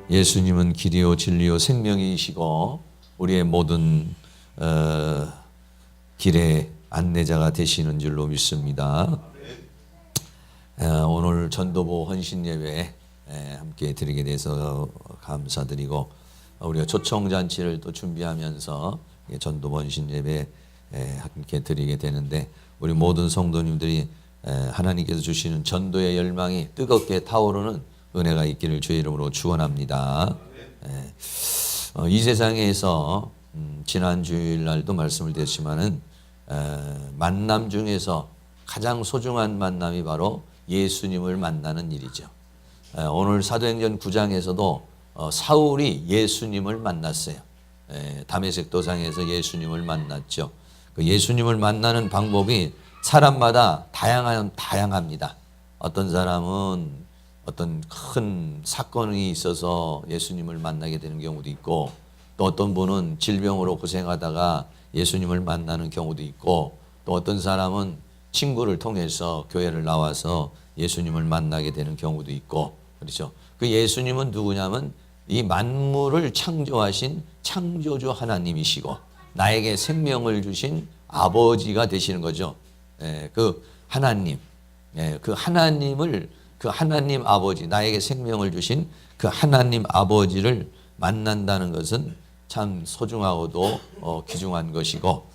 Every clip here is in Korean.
예수님은 길이요 진리요 생명이시고 우리의 모든 길의 안내자가 되시는 줄로 믿습니다. 오늘 전도부 헌신예배 함께 드리게 돼서 감사드리고, 우리가 초청잔치를 또 준비하면서 전도부 헌신예배 함께 드리게 되는데, 우리 모든 성도님들이 하나님께서 주시는 전도의 열망이 뜨겁게 타오르는 은혜가 있기를 주의 이름으로 축원합니다. 이 세상에서 지난 주일날도 말씀을 드렸지만은 만남 중에서 가장 소중한 만남이 바로 예수님을 만나는 일이죠. 오늘 사도행전 9장에서도 사울이 예수님을 만났어요. 다메섹 도상에서 예수님을 만났죠. 그 예수님을 만나는 방법이 사람마다 다양합니다. 어떤 사람은 어떤 큰 사건이 있어서 예수님을 만나게 되는 경우도 있고, 또 어떤 분은 질병으로 고생하다가 예수님을 만나는 경우도 있고, 또 어떤 사람은 친구를 통해서 교회를 나와서 예수님을 만나게 되는 경우도 있고, 그렇죠. 그 예수님은 누구냐면 이 만물을 창조하신 창조주 하나님이시고 나에게 생명을 주신 아버지가 되시는 거죠. 그 하나님, 그 하나님을, 그 하나님 아버지, 나에게 생명을 주신 그 하나님 아버지를 만난다는 것은 참 소중하고도 귀중한 것이고,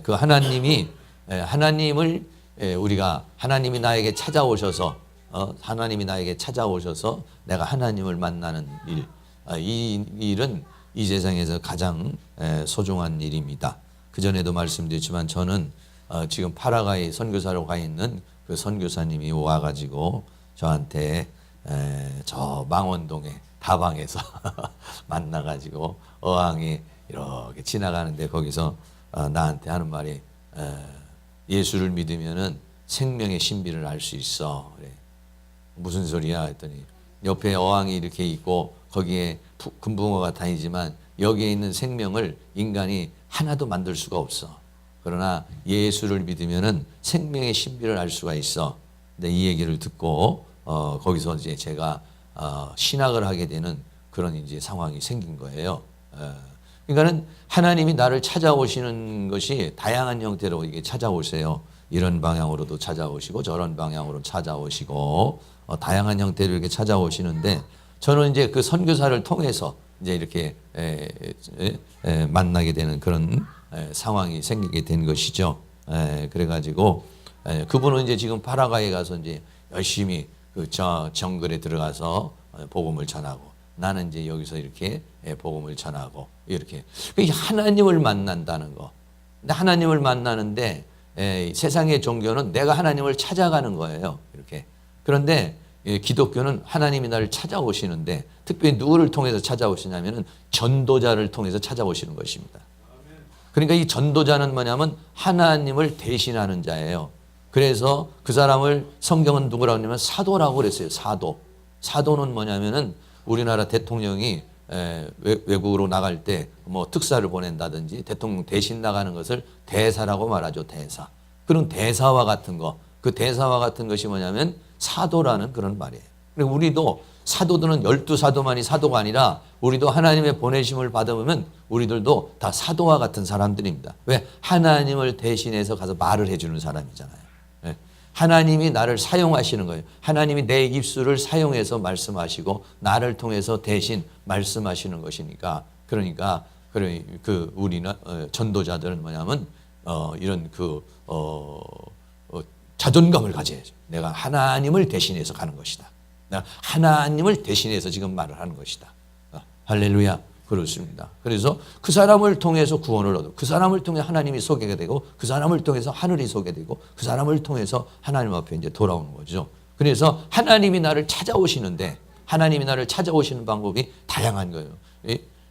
그 하나님이, 하나님을 우리가, 하나님이 나에게 찾아오셔서 하나님이 나에게 찾아오셔서 내가 하나님을 만나는 일, 이 일은 이 세상에서 가장 소중한 일입니다. 그전에도 말씀드렸지만 저는 지금 파라과이 선교사로 가 있는 그 선교사님이 와가지고 저한테 저 망원동에 다방에서 만나가지고 어항이 이렇게 지나가는데 거기서 나한테 하는 말이, 예수를 믿으면은 생명의 신비를 알 수 있어. 그래. 무슨 소리야 했더니, 옆에 어항이 이렇게 있고 거기에 금붕어가 다니지만 여기에 있는 생명을 인간이 하나도 만들 수가 없어. 그러나 예수를 믿으면은 생명의 신비를 알 수가 있어. 근데 이 얘기를 듣고 거기서 이제 제가 신학을 하게 되는 그런 이제 상황이 생긴 거예요. 그러니까는 하나님이 나를 찾아오시는 것이 다양한 형태로 이게 찾아오세요. 이런 방향으로도 찾아오시고 저런 방향으로 찾아오시고 다양한 형태로 이렇게 찾아오시는데, 저는 이제 그 선교사를 통해서 이제 이렇게 만나게 되는 그런 상황이 생기게 된 것이죠. 그래가지고 그분은 이제 지금 파라과이에 가서 이제 열심히 그 정글에 들어가서 복음을 전하고, 나는 이제 여기서 이렇게 복음을 전하고, 이렇게 하나님을 만난다는 거. 근데 하나님을 만나는데 세상의 종교는 내가 하나님을 찾아가는 거예요. 이렇게. 그런데 기독교는 하나님이 나를 찾아오시는데, 특별히 누구를 통해서 찾아오시냐면은 전도자를 통해서 찾아오시는 것입니다. 그러니까 이 전도자는 뭐냐면 하나님을 대신하는 자예요. 그래서 그 사람을 성경은 누구라고 하냐면 사도라고 그랬어요. 사도. 사도는 뭐냐면은 우리나라 대통령이 외국으로 나갈 때 뭐 특사를 보낸다든지 대통령 대신 나가는 것을 대사라고 말하죠. 대사. 그런 대사와 같은 거, 그 대사와 같은 것이 뭐냐면 사도라는 그런 말이에요. 그리고 우리도 사도들은 12사도만이 사도가 아니라 우리도 하나님의 보내심을 받으면 우리들도 다 사도와 같은 사람들입니다. 왜? 하나님을 대신해서 가서 말을 해주는 사람이잖아요. 하나님이 나를 사용하시는 거예요. 하나님이 내 입술을 사용해서 말씀하시고 나를 통해서 대신 말씀하시는 것이니까, 그러니까 우리는 전도자들은 뭐냐면 이런 자존감을 가져야죠. 내가 하나님을 대신해서 가는 것이다. 내가 하나님을 대신해서 지금 말을 하는 것이다. 할렐루야. 그렇습니다. 그래서 그 사람을 통해서 구원을 얻고, 그 사람을 통해 하나님이 소개가 되고, 그 사람을 통해서 하늘이 소개되고, 그 사람을 통해서 하나님 앞에 이제 돌아오는 거죠. 그래서 하나님이 나를 찾아오시는데, 하나님이 나를 찾아오시는 방법이 다양한 거예요.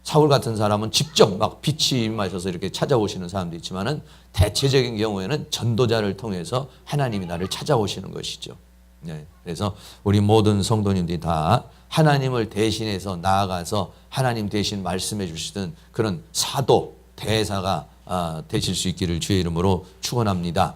사울 같은 사람은 직접 막 빛이 임하셔서 이렇게 찾아오시는 사람도 있지만은, 대체적인 경우에는 전도자를 통해서 하나님이 나를 찾아오시는 것이죠. 그래서 우리 모든 성도님들이 다 하나님을 대신해서 나아가서 하나님 대신 말씀해 주시던 그런 사도, 대사가 되실 수 있기를 주의 이름으로 축원합니다.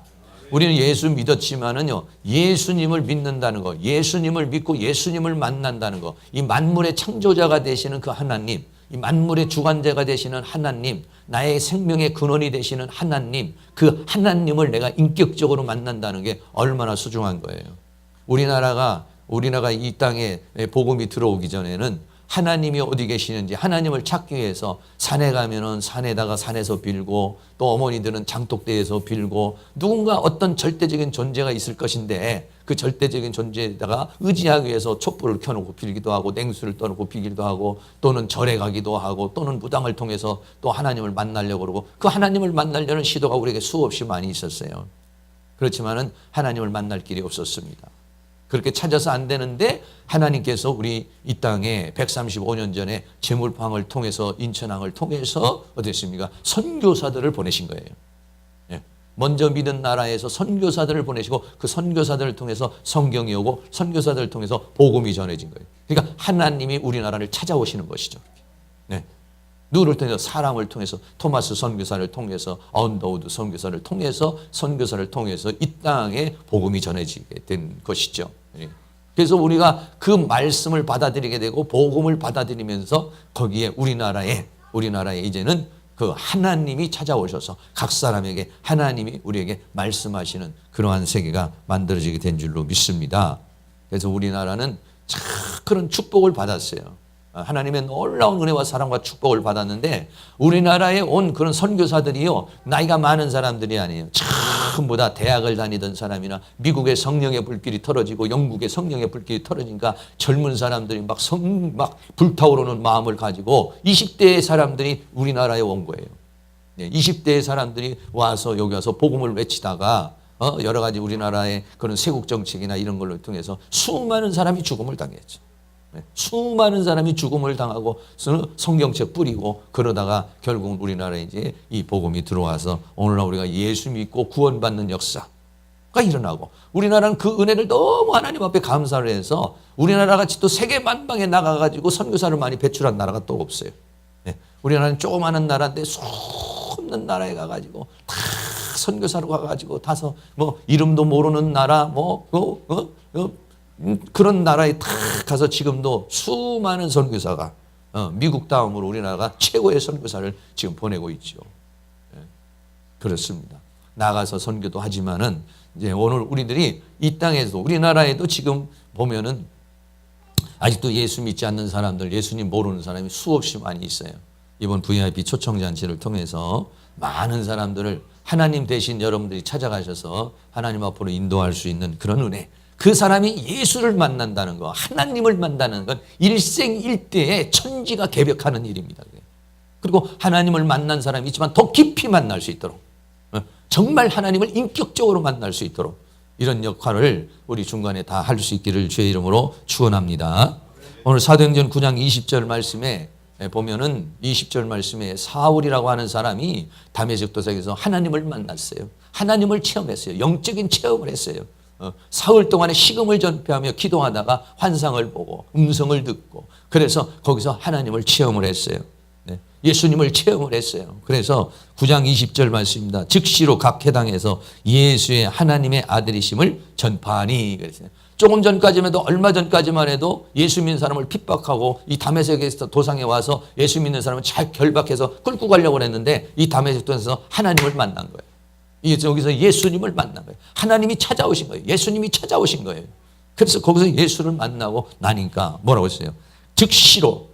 우리는 예수 믿었지만은요, 예수님을 믿는다는 거, 예수님을 믿고 예수님을 만난다는 거, 이 만물의 창조자가 되시는 그 하나님, 이 만물의 주관자가 되시는 하나님, 나의 생명의 근원이 되시는 하나님, 그 하나님을 내가 인격적으로 만난다는 게 얼마나 소중한 거예요. 우리나라가 이 땅에 복음이 들어오기 전에는 하나님이 어디 계시는지 하나님을 찾기 위해서 산에 가면은 산에서 빌고, 또 어머니들은 장독대에서 빌고, 누군가 어떤 절대적인 존재가 있을 것인데 그 절대적인 존재에다가 의지하기 위해서 촛불을 켜놓고 빌기도 하고, 냉수를 떠놓고 빌기도 하고, 또는 절에 가기도 하고, 또는 무당을 통해서 또 하나님을 만나려고 그러고, 그 하나님을 만나려는 시도가 우리에게 수없이 많이 있었어요. 그렇지만은 하나님을 만날 길이 없었습니다. 그렇게 찾아서 안 되는데 하나님께서 우리 이 땅에 135년 전에 제물방을 통해서, 인천항을 통해서 어땠습니까? 선교사들을 보내신 거예요. 예. 먼저 믿은 나라에서 선교사들을 보내시고, 그 선교사들을 통해서 성경이 오고, 선교사들을 통해서 복음이 전해진 거예요. 그러니까 하나님이 우리나라를 찾아오시는 것이죠. 네. 누구를 통해서? 사람을 통해서, 토마스 선교사를 통해서, 언더우드 선교사를 통해서, 이 땅에 복음이 전해지게 된 것이죠. 그래서 우리가 그 말씀을 받아들이게 되고 복음을 받아들이면서 거기에 우리나라에 이제는 그 하나님이 찾아오셔서 각 사람에게 하나님이 우리에게 말씀하시는 그러한 세계가 만들어지게 된 줄로 믿습니다. 그래서 우리나라는 참 그런 축복을 받았어요. 하나님의 놀라운 은혜와 사랑과 축복을 받았는데, 우리나라에 온 그런 선교사들이요, 나이가 많은 사람들이 아니에요. 전부 다 대학을 다니던 사람이나 미국의 성령의 불길이 터져지고 영국의 성령의 불길이 터져지니까 젊은 사람들이 막 불타오르는 마음을 가지고 20대의 사람들이 우리나라에 온 거예요. 20대의 사람들이 여기 와서 복음을 외치다가 여러 가지 우리나라의 그런 세국 정책이나 이런 걸로 통해서 수많은 사람이 죽음을 당했죠. 수많은 사람이 죽음을 당하고 성경책 뿌리고, 그러다가 결국은 우리나라에 이제 이 복음이 들어와서 오늘날 우리가 예수 믿고 구원받는 역사가 일어나고, 우리나라는 그 은혜를 너무 하나님 앞에 감사를 해서 우리나라 같이 또 세계 만방에 나가가지고 선교사를 많이 배출한 나라가 또 없어요. 우리나라는 조그마한 나라인데 수없는 나라에 가가지고 다 선교사로 가가지고 다서 이름도 모르는 나라 그런 나라에 다 가서 지금도 수많은 선교사가 미국 다음으로 우리나라가 최고의 선교사를 지금 보내고 있죠. 그렇습니다. 나가서 선교도 하지만은 이제 오늘 우리들이 이 땅에서 우리나라에도 지금 보면은 아직도 예수 믿지 않는 사람들, 예수님 모르는 사람이 수없이 많이 있어요. 이번 VIP 초청잔치를 통해서 많은 사람들을 하나님 대신 여러분들이 찾아가셔서 하나님 앞으로 인도할 수 있는 그런 은혜, 그 사람이 예수를 만난다는 거, 하나님을 만나는 건 일생일대의 천지가 개벽하는 일입니다. 그리고 하나님을 만난 사람이 있지만 더 깊이 만날 수 있도록, 정말 하나님을 인격적으로 만날 수 있도록 이런 역할을 우리 중간에 다 할 수 있기를 주의 이름으로 축원합니다. 오늘 사도행전 9장 20절 말씀에 보면은 20절 말씀에 사울이라고 하는 사람이 다메섹 도상에서 하나님을 만났어요. 하나님을 체험했어요. 영적인 체험을 했어요. 사흘 동안에 식음을 전폐하며 기도하다가 환상을 보고 음성을 듣고, 그래서 거기서 하나님을 체험을 했어요. 예수님을 체험을 했어요. 그래서 9장 20절 말씀입니다. 즉시로 각 회당에서 예수의 하나님의 아들이심을 전파하니 그랬어요. 조금 전까지만 해도, 얼마 전까지만 해도 예수 믿는 사람을 핍박하고 이 다메섹에서 도상에 와서 예수 믿는 사람을 잘 결박해서 끌고 가려고 했는데, 이 다메섹 도상에서 하나님을 만난 거예요. 여기서 예수님을 만난 거예요. 하나님이 찾아오신 거예요. 예수님이 찾아오신 거예요. 그래서 거기서 예수를 만나고 나니까 뭐라고 했어요? 즉시로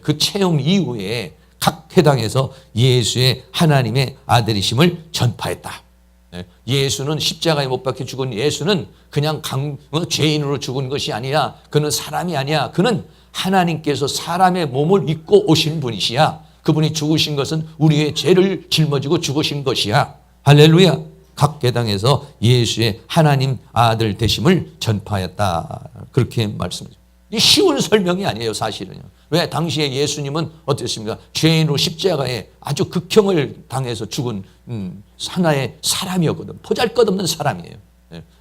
그 체험 이후에 각 회당에서 예수의 하나님의 아들이심을 전파했다. 예수는 십자가에 못 박혀 죽은 예수는 그냥 죄인으로 죽은 것이 아니라, 그는 사람이 아니야. 그는 하나님께서 사람의 몸을 입고 오신 분이시야. 그분이 죽으신 것은 우리의 죄를 짊어지고 죽으신 것이야. 할렐루야. 각 회당에서 예수의 하나님 아들 되심을 전파했다. 그렇게 말씀하죠. 이 쉬운 설명이 아니에요, 사실은요. 왜? 당시에 예수님은 어땠습니까? 죄인으로 십자가에 아주 극형을 당해서 죽은 하나의 사람이었거든. 보잘것없는 사람이에요.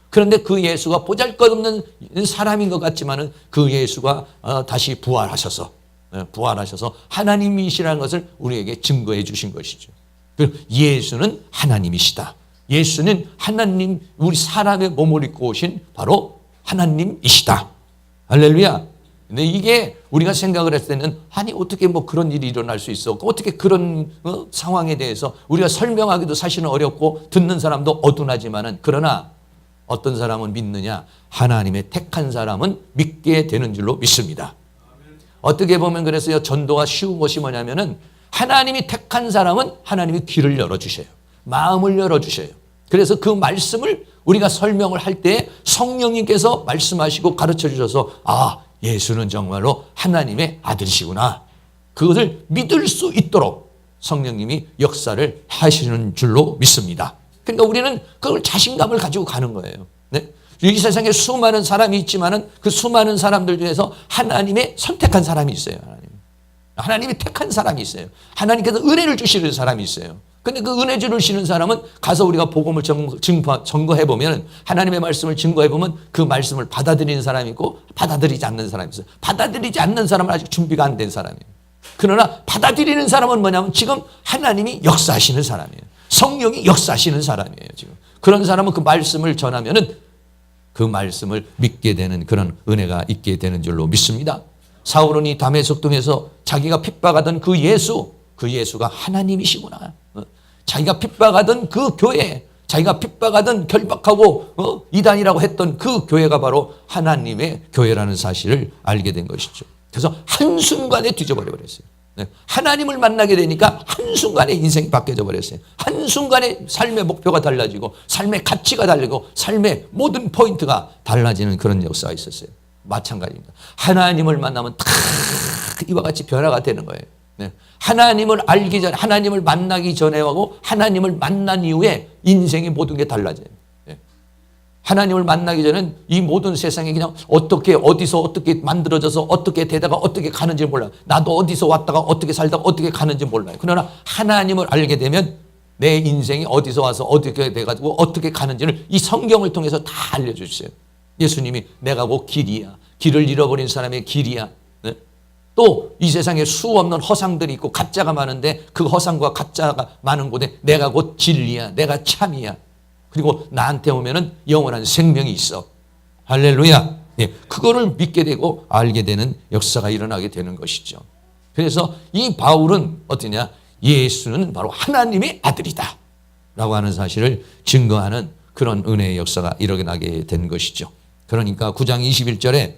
그런데 그 예수가 보잘것없는 사람인 것 같지만은 그 예수가 다시 부활하셔서 하나님이시라는 것을 우리에게 증거해 주신 것이죠. 예수는 하나님이시다. 예수는 하나님, 우리 사람의 몸을 입고 오신 바로 하나님이시다. 할렐루야. 근데 이게 우리가 생각을 했을 때는 아니 어떻게 뭐 그런 일이 일어날 수 있어? 어떻게 그런 상황에 대해서 우리가 설명하기도 사실은 어렵고 듣는 사람도 어둔하지만은, 그러나 어떤 사람은 믿느냐? 하나님의 택한 사람은 믿게 되는 줄로 믿습니다. 어떻게 보면 그래서요, 전도가 쉬운 것이 뭐냐면은 하나님이 택한 사람은 하나님이 귀를 열어주셔요. 마음을 열어주셔요. 그래서 그 말씀을 우리가 설명을 할 때 성령님께서 말씀하시고 가르쳐 주셔서 아, 예수는 정말로 하나님의 아들이시구나. 그것을 믿을 수 있도록 성령님이 역사를 하시는 줄로 믿습니다. 그러니까 우리는 그걸 자신감을 가지고 가는 거예요. 네? 이 세상에 수많은 사람이 있지만은 그 수많은 사람들 중에서 하나님의 선택한 사람이 있어요. 하나님이 택한 사람이 있어요. 하나님께서 은혜를 주시는 사람이 있어요. 근데 그 은혜 주시는 사람은 가서 우리가 복음을 증거해 보면, 하나님의 말씀을 증거해 보면 그 말씀을 받아들이는 사람이 있고 받아들이지 않는 사람이 있어요. 받아들이지 않는 사람은 아직 준비가 안 된 사람이에요. 그러나 받아들이는 사람은 뭐냐면 지금 하나님이 역사하시는 사람이에요. 성령이 역사하시는 사람이에요. 지금 그런 사람은 그 말씀을 전하면은 그 말씀을 믿게 되는 그런 은혜가 있게 되는 줄로 믿습니다. 사울은 이 다메섹 동에서 자기가 핍박하던 그 예수가 하나님이시구나. 자기가 핍박하던 그 교회, 자기가 핍박하던 결박하고 이단이라고 했던 그 교회가 바로 하나님의 교회라는 사실을 알게 된 것이죠. 그래서 한순간에 뒤져버려 버렸어요. 하나님을 만나게 되니까 한순간에 인생이 바뀌어져 버렸어요. 한순간에 삶의 목표가 달라지고 삶의 가치가 달라지고 삶의 모든 포인트가 달라지는 그런 역사가 있었어요. 마찬가지입니다. 하나님을 만나면 다 이와 같이 변화가 되는 거예요. 하나님을 알기 전에, 하나님을 만나기 전에 하고 하나님을 만난 이후에 인생의 모든 게 달라져요. 하나님을 만나기 전에는 이 모든 세상이 그냥 어떻게 어디서 어떻게 만들어져서 어떻게 되다가 어떻게 가는지 몰라요. 나도 어디서 왔다가 어떻게 살다가 어떻게 가는지 몰라요. 그러나 하나님을 알게 되면 내 인생이 어디서 와서 어떻게 돼가지고 어떻게 가는지를 이 성경을 통해서 다 알려주세요. 예수님이 내가 곧 길이야. 길을 잃어버린 사람의 길이야. 네? 또 이 세상에 수 없는 허상들이 있고 가짜가 많은데 그 허상과 가짜가 많은 곳에 내가 곧 진리야. 내가 참이야. 그리고 나한테 오면은 영원한 생명이 있어. 할렐루야. 예, 그거를 믿게 되고 알게 되는 역사가 일어나게 되는 것이죠. 그래서 이 바울은 어떠냐? 예수는 바로 하나님의 아들이다 라고 하는 사실을 증거하는 그런 은혜의 역사가 일어나게 된 것이죠. 그러니까 9장 21절에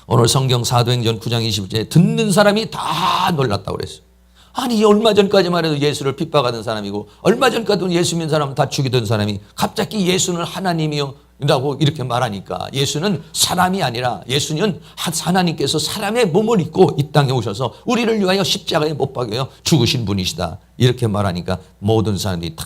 오늘 성경 사도행전 9장 21절에 듣는 사람이 다 놀랐다고 그랬어요. 아니 얼마 전까지만 해도 예수를 핍박하던 사람이고 얼마 전까지도 예수 믿는 사람은 다 죽이던 사람이 갑자기 예수는 하나님이요 라고 이렇게 말하니까, 예수는 사람이 아니라 예수는 하나님께서 사람의 몸을 입고 이 땅에 오셔서 우리를 위하여 십자가에 못 박여 죽으신 분이시다 이렇게 말하니까 모든 사람들이 다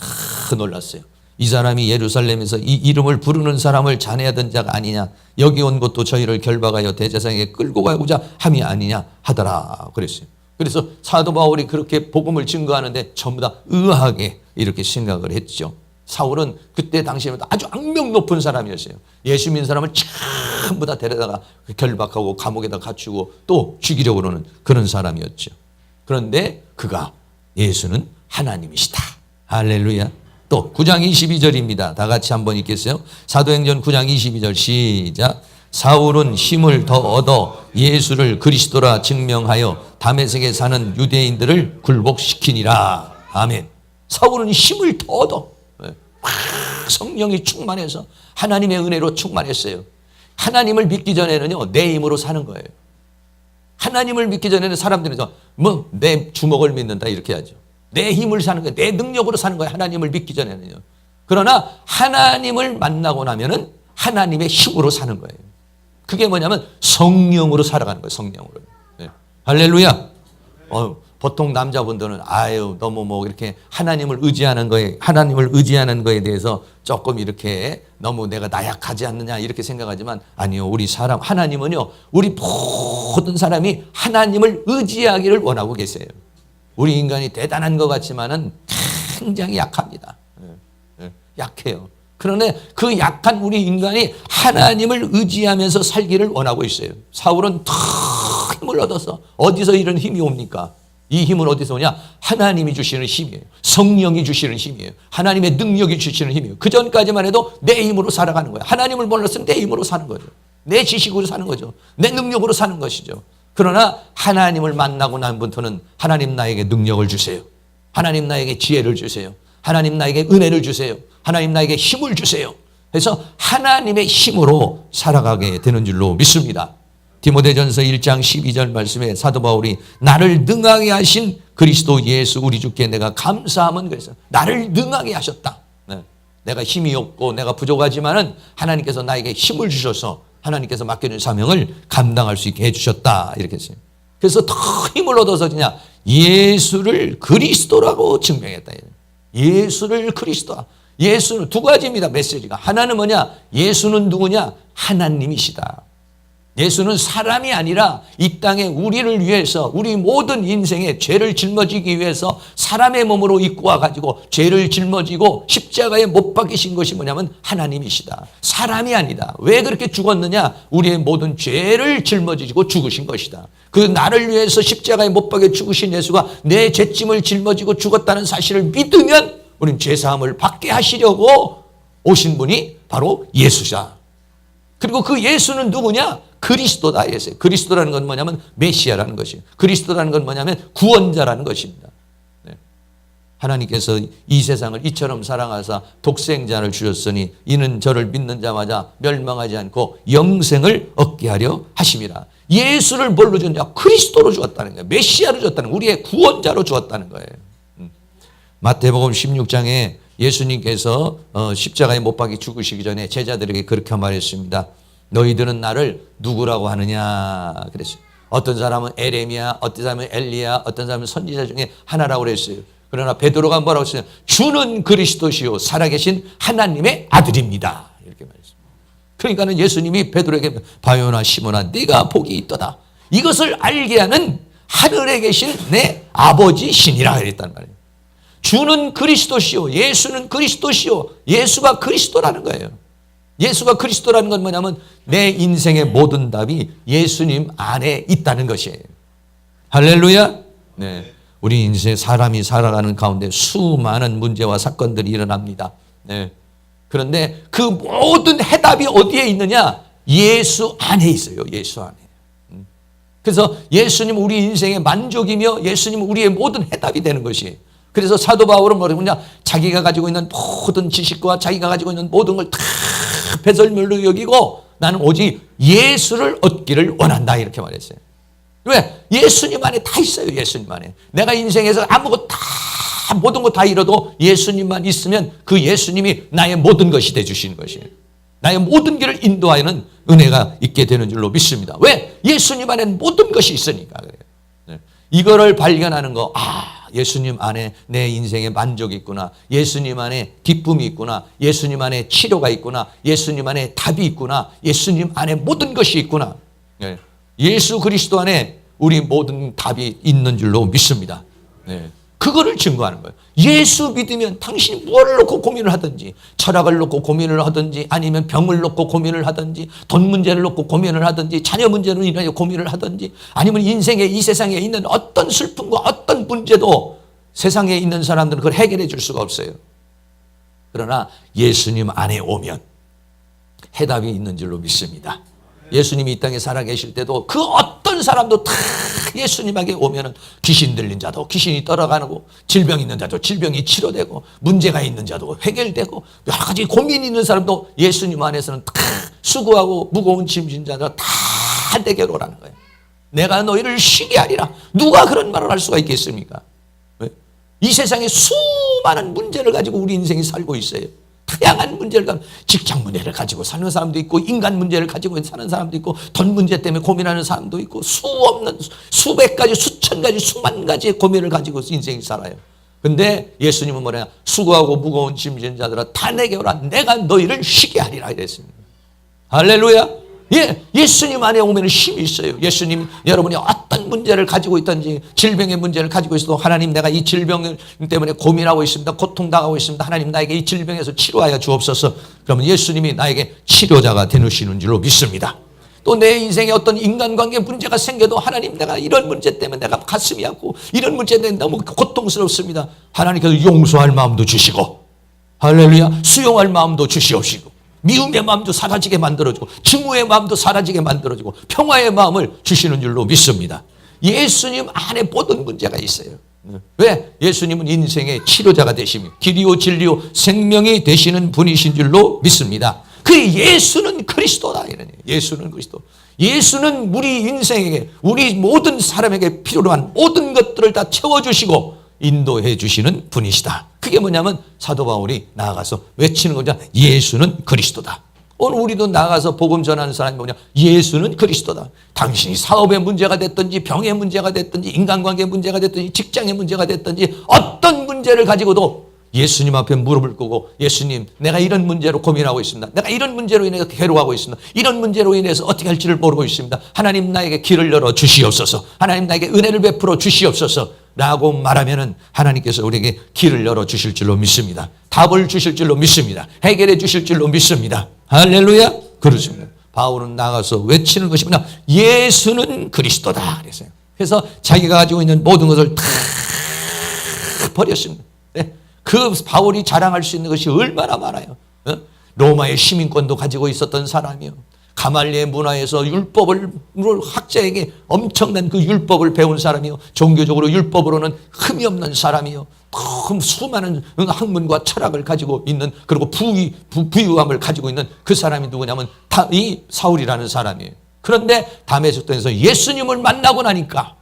놀랐어요. 이 사람이 예루살렘에서 이 이름을 부르는 사람을 잔해하던 자가 아니냐, 여기 온 것도 저희를 결박하여 대제사장에게 끌고 가고자 함이 아니냐 하더라 그랬어요. 그래서 사도 바울이 그렇게 복음을 증거하는데 전부 다 의아하게 이렇게 생각을 했죠. 사울은 그때 당시에는 아주 악명 높은 사람이었어요. 예수 믿는 사람을 전부 다 데려다가 결박하고 감옥에다 갇히고 또 죽이려고 그러는 그런 사람이었죠. 그런데 그가 예수는 하나님이시다. 할렐루야. 또 9장 22절입니다. 다 같이 한번 읽겠어요. 사도행전 9장 22절 시작. 사울은 힘을 더 얻어 예수를 그리스도라 증명하여 다메섹에 사는 유대인들을 굴복시키니라. 아멘. 사울은 힘을 더 얻어 성령이 충만해서 하나님의 은혜로 충만했어요. 하나님을 믿기 전에는요 내 힘으로 사는 거예요. 하나님을 믿기 전에는 사람들은 뭐 내 주먹을 믿는다 이렇게 하죠. 내 힘을 사는 거예요. 내 능력으로 사는 거예요. 하나님을 믿기 전에는요. 그러나 하나님을 만나고 나면은 하나님의 힘으로 사는 거예요. 그게 뭐냐면 성령으로 살아가는 거예요. 성령으로. 네. 할렐루야. 보통 남자분들은 아유 너무 뭐 이렇게 하나님을 의지하는 거에 대해서 조금 이렇게 너무 내가 나약하지 않느냐 이렇게 생각하지만 아니요. 우리 사람 하나님은요 우리 모든 사람이 하나님을 의지하기를 원하고 계세요. 우리 인간이 대단한 것 같지만은 굉장히 약합니다. 약해요. 그런데 그 약한 우리 인간이 하나님을 의지하면서 살기를 원하고 있어요. 사울은 더 힘을 얻어서 어디서 이런 힘이 옵니까? 이 힘은 어디서 오냐? 하나님이 주시는 힘이에요. 성령이 주시는 힘이에요. 하나님의 능력이 주시는 힘이에요. 그 전까지만 해도 내 힘으로 살아가는 거예요. 하나님을 몰랐으면 내 힘으로 사는 거죠. 내 지식으로 사는 거죠. 내 능력으로 사는 것이죠. 그러나 하나님을 만나고 난부터는 하나님 나에게 능력을 주세요. 하나님 나에게 지혜를 주세요. 하나님 나에게 은혜를 주세요. 하나님 나에게 힘을 주세요. 그래서 하나님의 힘으로 살아가게 되는 줄로 믿습니다. 디모데전서 1장 12절 말씀에 사도 바울이 나를 능하게 하신 그리스도 예수 우리 주께 내가 감사함은 그랬어요. 나를 능하게 하셨다. 내가 힘이 없고 내가 부족하지만은 하나님께서 나에게 힘을 주셔서 하나님께서 맡겨준 사명을 감당할 수 있게 해주셨다. 이렇게 했어요. 그래서 더 힘을 얻어서 그냥 예수를 그리스도라고 증명했다. 예수를 그리스도. 예수는 두 가지입니다. 메시지가. 하나는 뭐냐? 예수는 누구냐? 하나님이시다. 예수는 사람이 아니라 이 땅에 우리를 위해서 우리 모든 인생에 죄를 짊어지기 위해서 사람의 몸으로 입고 와가지고 죄를 짊어지고 십자가에 못 박히신 것이 뭐냐면 하나님이시다. 사람이 아니다. 왜 그렇게 죽었느냐? 우리의 모든 죄를 짊어지고 죽으신 것이다. 그 나를 위해서 십자가에 못 박혀 죽으신 예수가 내 죄짐을 짊어지고 죽었다는 사실을 믿으면 우리는 죄사함을 받게 하시려고 오신 분이 바로 예수자. 그리고 그 예수는 누구냐? 그리스도다. 이랬어요. 그리스도라는 건 뭐냐면 메시아라는 것이에요. 그리스도라는 건 뭐냐면 구원자라는 것입니다. 네. 하나님께서 이 세상을 이처럼 사랑하사 독생자를 주셨으니 이는 저를 믿는 자마다 멸망하지 않고 영생을 얻게 하려 하심이라. 예수를 뭘로 줬냐? 그리스도로 주었다는 거예요. 메시아로 주었다는 거예요. 우리의 구원자로 주었다는 거예요. 마태복음 16장에 예수님께서 십자가에 못 박혀 죽으시기 전에 제자들에게 그렇게 말했습니다. 너희들은 나를 누구라고 하느냐 그랬어요. 어떤 사람은 에레미야, 어떤 사람은 엘리야, 어떤 사람은 선지자 중에 하나라고 그랬어요. 그러나 베드로가 뭐라고 했어요? 주는 그리스도시요 살아계신 하나님의 아들입니다. 이렇게 말했습니다. 그러니까는 예수님이 베드로에게 바요나 시몬아 네가 복이 있도다. 이것을 알게 하는 하늘에 계신 내 아버지 신이라 그랬단 말이에요. 주는 그리스도시요. 예수는 그리스도시요. 예수가 그리스도라는 거예요. 예수가 그리스도라는 건 뭐냐면 내 인생의 모든 답이 예수님 안에 있다는 것이에요. 할렐루야. 네. 우리 인생 사람이 살아가는 가운데 수많은 문제와 사건들이 일어납니다. 네. 그런데 그 모든 해답이 어디에 있느냐? 예수 안에 있어요. 예수 안에. 그래서 예수님 우리 인생의 만족이며 예수님 우리의 모든 해답이 되는 것이에요. 그래서 사도 바울은 뭐냐면 자기가 가지고 있는 모든 지식과 자기가 가지고 있는 모든 걸 다 배설물로 여기고 나는 오직 예수를 얻기를 원한다 이렇게 말했어요. 왜? 예수님 안에 다 있어요. 예수님 안에. 내가 인생에서 아무것도 다 모든 거 다 잃어도 예수님만 있으면 그 예수님이 나의 모든 것이 되주시는 것이에요. 나의 모든 길을 인도하는 은혜가 있게 되는 줄로 믿습니다. 왜? 예수님 안에 모든 것이 있으니까 그래요. 네. 이거를 발견하는 거, 예수님 안에 내 인생에 만족이 있구나. 예수님 안에 기쁨이 있구나. 예수님 안에 치료가 있구나. 예수님 안에 답이 있구나. 예수님 안에 모든 것이 있구나. 예수 그리스도 안에 우리 모든 답이 있는 줄로 믿습니다. 그거를 증거하는 거예요. 예수 믿으면 당신이 뭘 놓고 고민을 하든지 철학을 놓고 고민을 하든지 아니면 병을 놓고 고민을 하든지 돈 문제를 놓고 고민을 하든지 자녀 문제로 인하여 고민을 하든지 아니면 인생에 이 세상에 있는 어떤 슬픔과 어떤 문제도 세상에 있는 사람들은 그걸 해결해 줄 수가 없어요. 그러나 예수님 안에 오면 해답이 있는 줄로 믿습니다. 예수님이 이 땅에 살아계실 때도 그 어떤 사람도 다 예수님에게 오면은 귀신 들린 자도 귀신이 떠나가고 질병 있는 자도 질병이 치료되고 문제가 있는 자도 해결되고 여러 가지 고민이 있는 사람도 예수님 안에서는 다 수고하고 무거운 짐진 자들 다 내게로 오라는 거예요. 내가 너희를 쉬게 하리라. 누가 그런 말을 할 수가 있겠습니까? 왜? 이 세상에 수많은 문제를 가지고 우리 인생이 살고 있어요. 다양한 문제를 가지고 직장 문제를 가지고 사는 사람도 있고 인간 문제를 가지고 사는 사람도 있고 돈 문제 때문에 고민하는 사람도 있고 수없는 수백 가지 수천 가지 수만 가지의 고민을 가지고 인생이 살아요. 근데 예수님은 뭐냐? 수고하고 무거운 짐진 자들아 다 내게 오라. 내가 너희를 쉬게 하리라 이랬습니다. 할렐루야. 예수님 안에 오면 힘이 있어요. 예수님 여러분이 어떤 문제를 가지고 있든지 질병의 문제를 가지고 있어도 하나님 내가 이 질병 때문에 고민하고 있습니다. 고통당하고 있습니다. 하나님 나에게 이 질병에서 치료하여 주옵소서. 그러면 예수님이 나에게 치료자가 되시는 줄로 믿습니다. 또 내 인생에 어떤 인간관계 문제가 생겨도 하나님, 내가 이런 문제 때문에 내가 가슴이 아프고 이런 문제 때문에 너무 고통스럽습니다. 하나님께서 용서할 마음도 주시고, 할렐루야, 수용할 마음도 주시옵시고, 미움의 마음도 사라지게 만들어주고, 증오의 마음도 사라지게 만들어주고, 평화의 마음을 주시는 줄로 믿습니다. 예수님 안에 모든 문제가 있어요. 왜? 예수님은 인생의 치료자가 되시며 길이요 진리요 생명이 되시는 분이신 줄로 믿습니다. 그 예수는 그리스도다. 예수는 그리스도. 예수는 우리 인생에게, 우리 모든 사람에게 필요한 모든 것들을 다 채워주시고 인도해 주시는 분이시다. 그게 뭐냐면 사도 바울이 나아가서 외치는 거냐, 예수는 그리스도다. 오늘 우리도 나가서 복음 전하는 사람이 뭐냐, 예수는 그리스도다. 당신이 사업의 문제가 됐든지 병의 문제가 됐든지 인간관계의 문제가 됐든지 직장의 문제가 됐든지 어떤 문제를 가지고도 예수님 앞에 무릎을 꿇고, 예수님, 내가 이런 문제로 고민하고 있습니다. 내가 이런 문제로 인해서 괴로워하고 있습니다. 이런 문제로 인해서 어떻게 할지를 모르고 있습니다. 하나님, 나에게 길을 열어 주시옵소서. 하나님, 나에게 은혜를 베풀어 주시옵소서 라고 말하면은 하나님께서 우리에게 길을 열어 주실 줄로 믿습니다. 답을 주실 줄로 믿습니다. 해결해 주실 줄로 믿습니다. 할렐루야. 그렇습니다. 바울은 나가서 외치는 것이 뭐냐, 예수는 그리스도다 그랬어요. 그래서 자기가 가지고 있는 모든 것을 다 버렸습니다. 네. 그 바울이 자랑할 수 있는 것이 얼마나 많아요. 로마의 시민권도 가지고 있었던 사람이요, 가말리의 문화에서 율법을, 학자에게 엄청난 그 율법을 배운 사람이요, 종교적으로 율법으로는 흠이 없는 사람이요, 수많은 학문과 철학을 가지고 있는, 그리고 부유함을 가지고 있는 그 사람이 누구냐면 이 사울이라는 사람이에요. 그런데 다메섹도에서 예수님을 만나고 나니까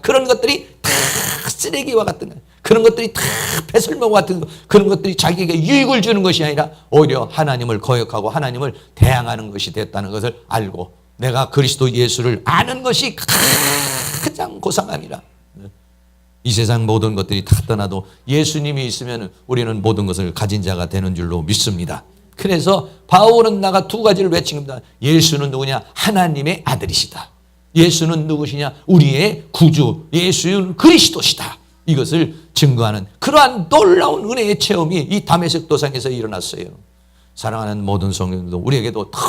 그런 것들이 다 쓰레기와 같은 거예요. 그런 것들이 다 배설물과 같은 거, 그런 것들이 자기에게 유익을 주는 것이 아니라 오히려 하나님을 거역하고 하나님을 대항하는 것이 됐다는 것을 알고, 내가 그리스도 예수를 아는 것이 가장 고상함이라. 이 세상 모든 것들이 다 떠나도 예수님이 있으면 우리는 모든 것을 가진 자가 되는 줄로 믿습니다. 그래서 바울은 나가 두 가지를 외친 겁니다. 예수는 누구냐? 하나님의 아들이시다. 예수는 누구시냐? 우리의 구주, 예수는 그리스도시다. 이것을 증거하는 그러한 놀라운 은혜의 체험이 이 다메섹 도상에서 일어났어요. 사랑하는 모든 성도들도 우리에게도 더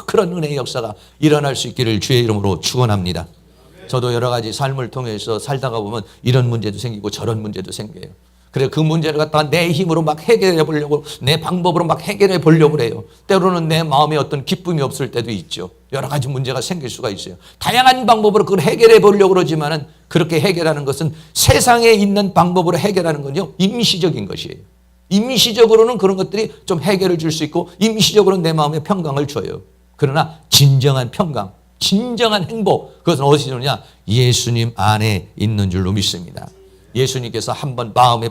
그런 은혜의 역사가 일어날 수 있기를 주의 이름으로 축원합니다. 저도 여러 가지 삶을 통해서 살다가 보면 이런 문제도 생기고 저런 문제도 생겨요. 그래서 그 문제를 갖다가 내 힘으로 막 해결해 보려고, 내 방법으로 막 해결해 보려고 그래요. 때로는 내 마음에 어떤 기쁨이 없을 때도 있죠. 여러 가지 문제가 생길 수가 있어요. 다양한 방법으로 그걸 해결해 보려고 그러지만은, 그렇게 해결하는 것은, 세상에 있는 방법으로 해결하는 건요, 임시적인 것이에요. 임시적으로는 그런 것들이 좀 해결을 줄 수 있고, 임시적으로는 내 마음에 평강을 줘요. 그러나 진정한 평강, 진정한 행복, 그것은 어디서 오느냐? 예수님 안에 있는 줄로 믿습니다. 예수님께서 한번 마음에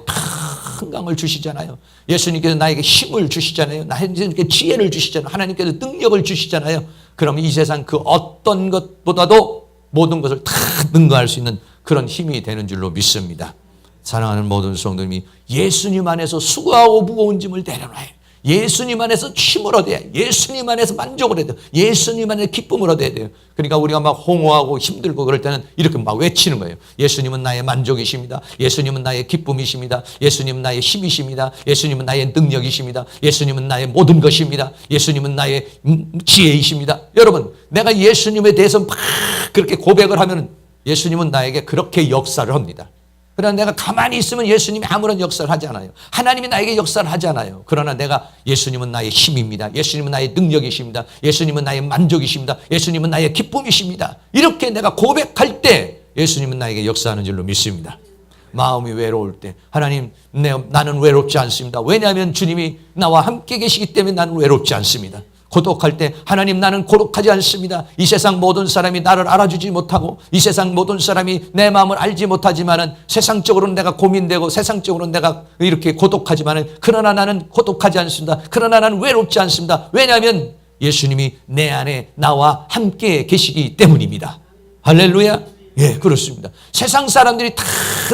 평강을 주시잖아요. 예수님께서 나에게 힘을 주시잖아요. 하나님께서 지혜를 주시잖아요. 하나님께서 능력을 주시잖아요. 그럼 이 세상 그 어떤 것보다도 모든 것을 다 능가할 수 있는 그런 힘이 되는 줄로 믿습니다. 사랑하는 모든 성도님이 예수님 안에서 수고하고 무거운 짐을 내려놔요. 예수님 안에서 힘을 얻어야 해요. 예수님 안에서 만족을 해야 돼요. 예수님 안에서 기쁨을 얻어야 돼요. 그러니까 우리가 막 홍어하고 힘들고 그럴 때는 이렇게 막 외치는 거예요. 예수님은 나의 만족이십니다. 예수님은 나의 기쁨이십니다. 예수님은 나의 힘이십니다. 예수님은 나의 능력이십니다. 예수님은 나의 모든 것입니다. 예수님은 나의 지혜이십니다. 여러분, 내가 예수님에 대해서 막 그렇게 고백을 하면 예수님은 나에게 그렇게 역사를 합니다. 그러나 내가 가만히 있으면 예수님이 아무런 역사를 하지 않아요. 하나님이 나에게 역사를 하지 않아요. 그러나 내가 예수님은 나의 힘입니다. 예수님은 나의 능력이십니다. 예수님은 나의 만족이십니다. 예수님은 나의 기쁨이십니다. 이렇게 내가 고백할 때 예수님은 나에게 역사하는 줄로 믿습니다. 마음이 외로울 때, 하나님, 나는 외롭지 않습니다. 왜냐하면 주님이 나와 함께 계시기 때문에 나는 외롭지 않습니다. 고독할 때, 하나님, 나는 고독하지 않습니다. 이 세상 모든 사람이 나를 알아주지 못하고, 이 세상 모든 사람이 내 마음을 알지 못하지만은, 세상적으로는 내가 고민되고 세상적으로는 내가 이렇게 고독하지만은, 그러나 나는 고독하지 않습니다. 그러나 나는 외롭지 않습니다. 왜냐하면 예수님이 내 안에 나와 함께 계시기 때문입니다. 할렐루야. 예, 그렇습니다. 세상 사람들이 다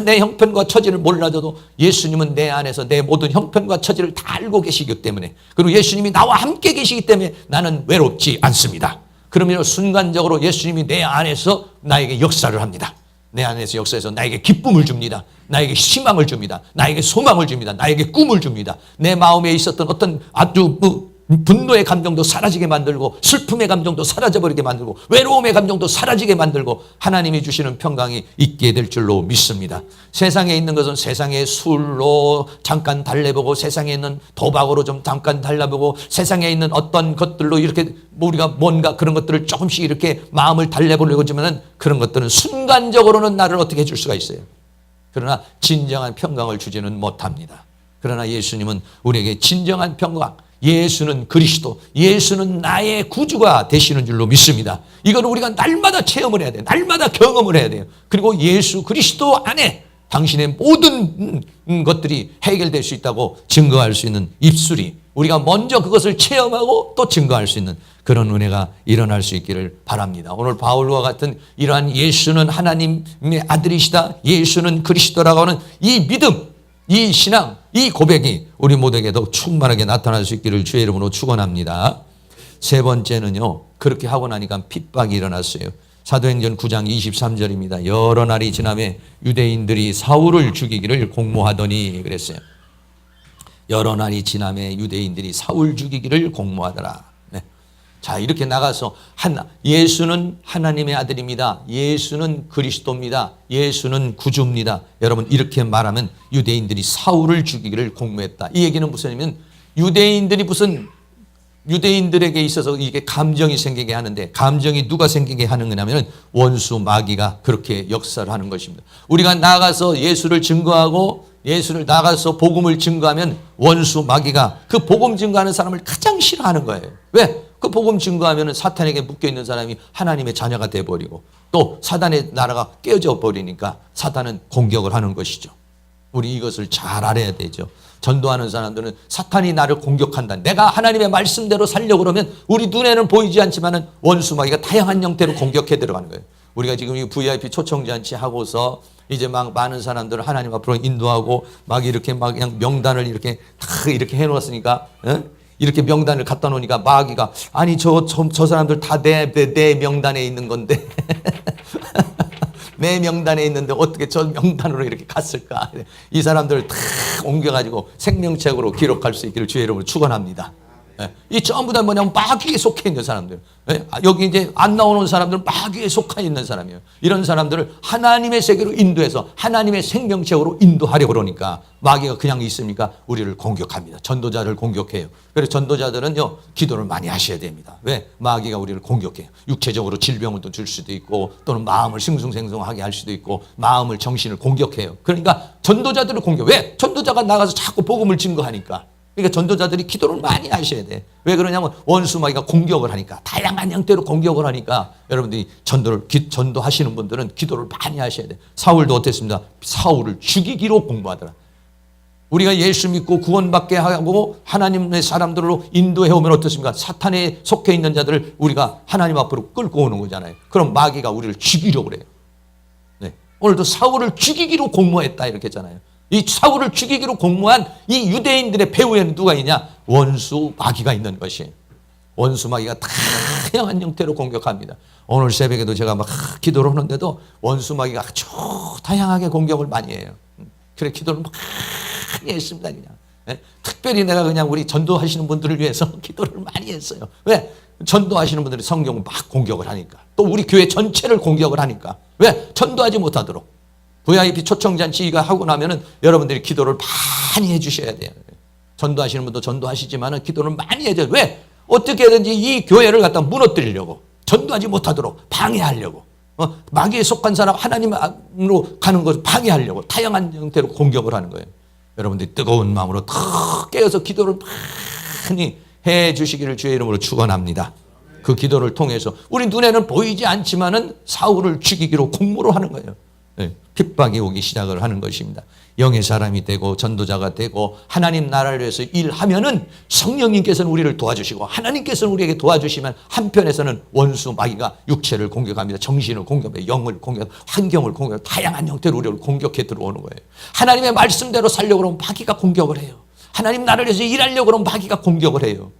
내 형편과 처지를 몰라도 예수님은 내 안에서 내 모든 형편과 처지를 다 알고 계시기 때문에, 그리고 예수님이 나와 함께 계시기 때문에 나는 외롭지 않습니다. 그러면 순간적으로 예수님이 내 안에서 나에게 역사를 합니다. 내 안에서 역사해서 나에게 기쁨을 줍니다. 나에게 희망을 줍니다. 나에게 소망을 줍니다. 나에게 꿈을 줍니다. 내 마음에 있었던 어떤 아주 분노의 감정도 사라지게 만들고 슬픔의 감정도 사라져버리게 만들고 외로움의 감정도 사라지게 만들고 하나님이 주시는 평강이 있게 될 줄로 믿습니다. 세상에 있는 것은 세상의 술로 잠깐 달래보고 세상에 있는 도박으로 좀 잠깐 달래보고 세상에 있는 어떤 것들로 이렇게 우리가 뭔가 그런 것들을 조금씩 이렇게 마음을 달래보려고 하지만 그런 것들은 순간적으로는 나를 어떻게 해줄 수가 있어요. 그러나 진정한 평강을 주지는 못합니다. 그러나 예수님은 우리에게 진정한 평강, 예수는 그리스도, 예수는 나의 구주가 되시는 줄로 믿습니다. 이걸 우리가 날마다 체험을 해야 돼요. 날마다 경험을 해야 돼요. 그리고 예수 그리스도 안에 당신의 모든 것들이 해결될 수 있다고 증거할 수 있는 입술이 우리가 먼저 그것을 체험하고 또 증거할 수 있는 그런 은혜가 일어날 수 있기를 바랍니다. 오늘 바울과 같은 이러한 예수는 하나님의 아들이시다, 예수는 그리스도라고 하는 이 믿음, 이 신앙, 이 고백이 우리 모두에게도 충만하게 나타날 수 있기를 주의 이름으로 축원합니다. 세 번째는요, 그렇게 하고 나니까 핍박이 일어났어요. 사도행전 9장 23절입니다. 여러 날이 지나매 유대인들이 사울을 죽이기를 공모하더니 그랬어요. 여러 날이 지나매 유대인들이 사울 죽이기를 공모하더라. 네. 자, 이렇게 나가서 예수는 하나님의 아들입니다. 예수는 그리스도입니다. 예수는 구주입니다. 여러분, 이렇게 말하면 유대인들이 사울을 죽이기를 공모했다. 이 얘기는 무슨 얘기냐면 유대인들에게 있어서 이게 감정이 생기게 하는데, 감정이 누가 생기게 하는 거냐면 원수 마귀가 그렇게 역사를 하는 것입니다. 우리가 나가서 예수를 증거하고 예수를 나가서 복음을 증거하면 원수 마귀가 그 복음 증거하는 사람을 가장 싫어하는 거예요. 왜? 그 복음 증거하면 사탄에게 묶여있는 사람이 하나님의 자녀가 되어버리고 또 사단의 나라가 깨어져 버리니까 사탄은 공격을 하는 것이죠. 우리 이것을 잘 알아야 되죠. 전도하는 사람들은 사탄이 나를 공격한다, 내가 하나님의 말씀대로 살려고 그러면 우리 눈에는 보이지 않지만 원수 마귀가 다양한 형태로 공격해 들어가는 거예요. 우리가 지금 이 VIP 초청잔치 하고서 이제 막 많은 사람들을 하나님 앞으로 인도하고 막 이렇게 막 그냥 명단을 이렇게 다 이렇게 해놓았으니까, 이렇게 명단을 갖다 놓으니까 마귀가 아니 저 사람들 다 내 명단에 있는 건데 내 명단에 있는데 어떻게 저 명단으로 이렇게 갔을까? 이 사람들을 다 옮겨가지고 생명책으로 기록할 수 있기를 주의 이름으로 축원합니다. 이 전부 다 뭐냐면 마귀에 속해 있는 사람들. 여기 이제 안 나오는 사람들은 마귀에 속해 있는 사람이에요. 이런 사람들을 하나님의 세계로 인도해서 하나님의 생명책으로 인도하려고 그러니까 마귀가 그냥 있습니까? 우리를 공격합니다. 전도자를 공격해요. 그래서 전도자들은요, 기도를 많이 하셔야 됩니다. 왜? 마귀가 우리를 공격해요. 육체적으로 질병을 또 줄 수도 있고 또는 마음을 싱숭생숭하게 할 수도 있고 마음을 정신을 공격해요. 그러니까 전도자들을 공격. 왜? 전도자가 나가서 자꾸 복음을 증거하니까. 그러니까 전도자들이 기도를 많이 하셔야 돼. 왜 그러냐면 원수 마귀가 공격을 하니까, 다양한 형태로 공격을 하니까 여러분들이 전도하시는 분들은 기도를 많이 하셔야 돼. 사울도 어땠습니다? 사울을 죽이기로 공부하더라. 우리가 예수 믿고 구원받게 하고 하나님의 사람들로 인도해 오면 어떻습니까? 사탄에 속해 있는 자들을 우리가 하나님 앞으로 끌고 오는 거잖아요. 그럼 마귀가 우리를 죽이려고 그래요. 네. 오늘도 사울을 죽이기로 공모했다 이렇게 했잖아요. 이 사울을 죽이기로 공모한 이 유대인들의 배후에는 누가 있냐? 원수 마귀가 있는 것이에요. 원수 마귀가 다양한 형태로 공격합니다. 오늘 새벽에도 제가 막 기도를 하는데도 원수 마귀가 아주 다양하게 공격을 많이 해요. 그래 기도를 많이 했습니다. 그냥. 특별히 내가 그냥 우리 전도하시는 분들을 위해서 기도를 많이 했어요. 왜? 전도하시는 분들이 성경을 막 공격을 하니까, 또 우리 교회 전체를 공격을 하니까. 왜? 전도하지 못하도록. VIP 초청잔치가 하고 나면은 여러분들이 기도를 많이 해주셔야 돼요. 전도하시는 분도 전도하시지만은 기도를 많이 해줘요. 왜? 어떻게든지 이 교회를 갖다 무너뜨리려고, 전도하지 못하도록 방해하려고, 마귀에 속한 사람 하나님으로 가는 것을 방해하려고 다양한 형태로 공격을 하는 거예요. 여러분들이 뜨거운 마음으로 탁 깨어서 기도를 많이 해 주시기를 주의 이름으로 축원합니다. 그 기도를 통해서 우리 눈에는 보이지 않지만은 사울을 죽이기로 공모를 하는 거예요. 네, 핍박이 오기 시작을 하는 것입니다. 영의 사람이 되고 전도자가 되고 하나님 나라를 위해서 일하면은 성령님께서는 우리를 도와주시고 하나님께서는 우리에게 도와주시면 한편에서는 원수 마귀가 육체를 공격합니다. 정신을 공격합니다. 영을 공격합니다. 환경을 공격합니다. 다양한 형태로 우리를 공격해 들어오는 거예요. 하나님의 말씀대로 살려고 그러면 마귀가 공격을 해요. 하나님 나라를 위해서 일하려고 그러면 마귀가 공격을 해요.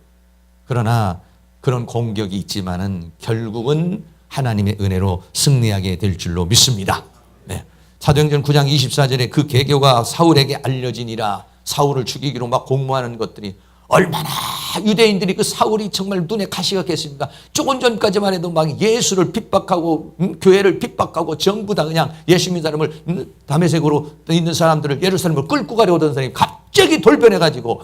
그러나 그런 공격이 있지만은 결국은 하나님의 은혜로 승리하게 될 줄로 믿습니다. 네. 사도행전 9장 24절에 그 계교가 사울에게 알려지니라. 사울을 죽이기로 막 공모하는 것들이 얼마나 유대인들이 그 사울이 정말 눈에 가시가 겠습니까? 조금 전까지만 해도 막 예수를 핍박하고 교회를 핍박하고 전부 다 그냥 예수 믿는 사람을 다메섹으로 있는 사람들을 예루살렘으로 끌고 가려오던 사람이 갑자기 돌변해가지고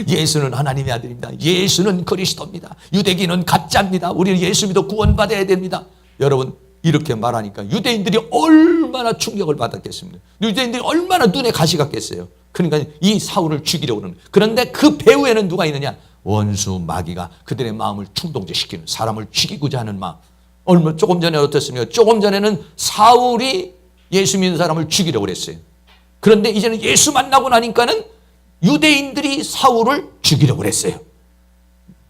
예수는 하나님의 아들입니다. 예수는 그리스도입니다. 유대인은 가짜입니다. 우리는 예수 믿어 구원받아야 됩니다. 여러분 이렇게 말하니까 유대인들이 얼마나 충격을 받았겠습니까? 유대인들이 얼마나 눈에 가시 갔겠어요. 그러니까 이 사울을 죽이려고 그러는 거예요. 그런데 그 배후에는 누가 있느냐? 원수 마귀가 그들의 마음을 충동시키는, 사람을 죽이고자 하는 마음. 조금 전에 어떻습니까? 조금 전에는 사울이 예수 믿는 사람을 죽이려고 그랬어요. 그런데 이제는 예수 만나고 나니까는 유대인들이 사울을 죽이려고 그랬어요.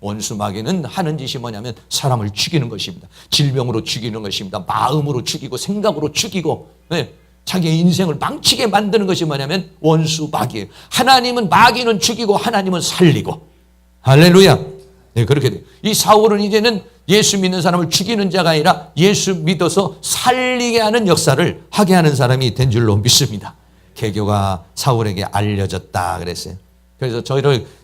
원수 마귀는 하는 짓이 뭐냐면 사람을 죽이는 것입니다. 질병으로 죽이는 것입니다. 마음으로 죽이고 생각으로 죽이고, 네. 자기의 인생을 망치게 만드는 것이 뭐냐면 원수 마귀예요. 하나님은 마귀는 죽이고 하나님은 살리고. 할렐루야. 네, 그렇게 돼요. 이 사울은 이제는 예수 믿는 사람을 죽이는 자가 아니라 예수 믿어서 살리게 하는 역사를 하게 하는 사람이 된 줄로 믿습니다. 개교가 사울에게 알려졌다 그랬어요. 그래서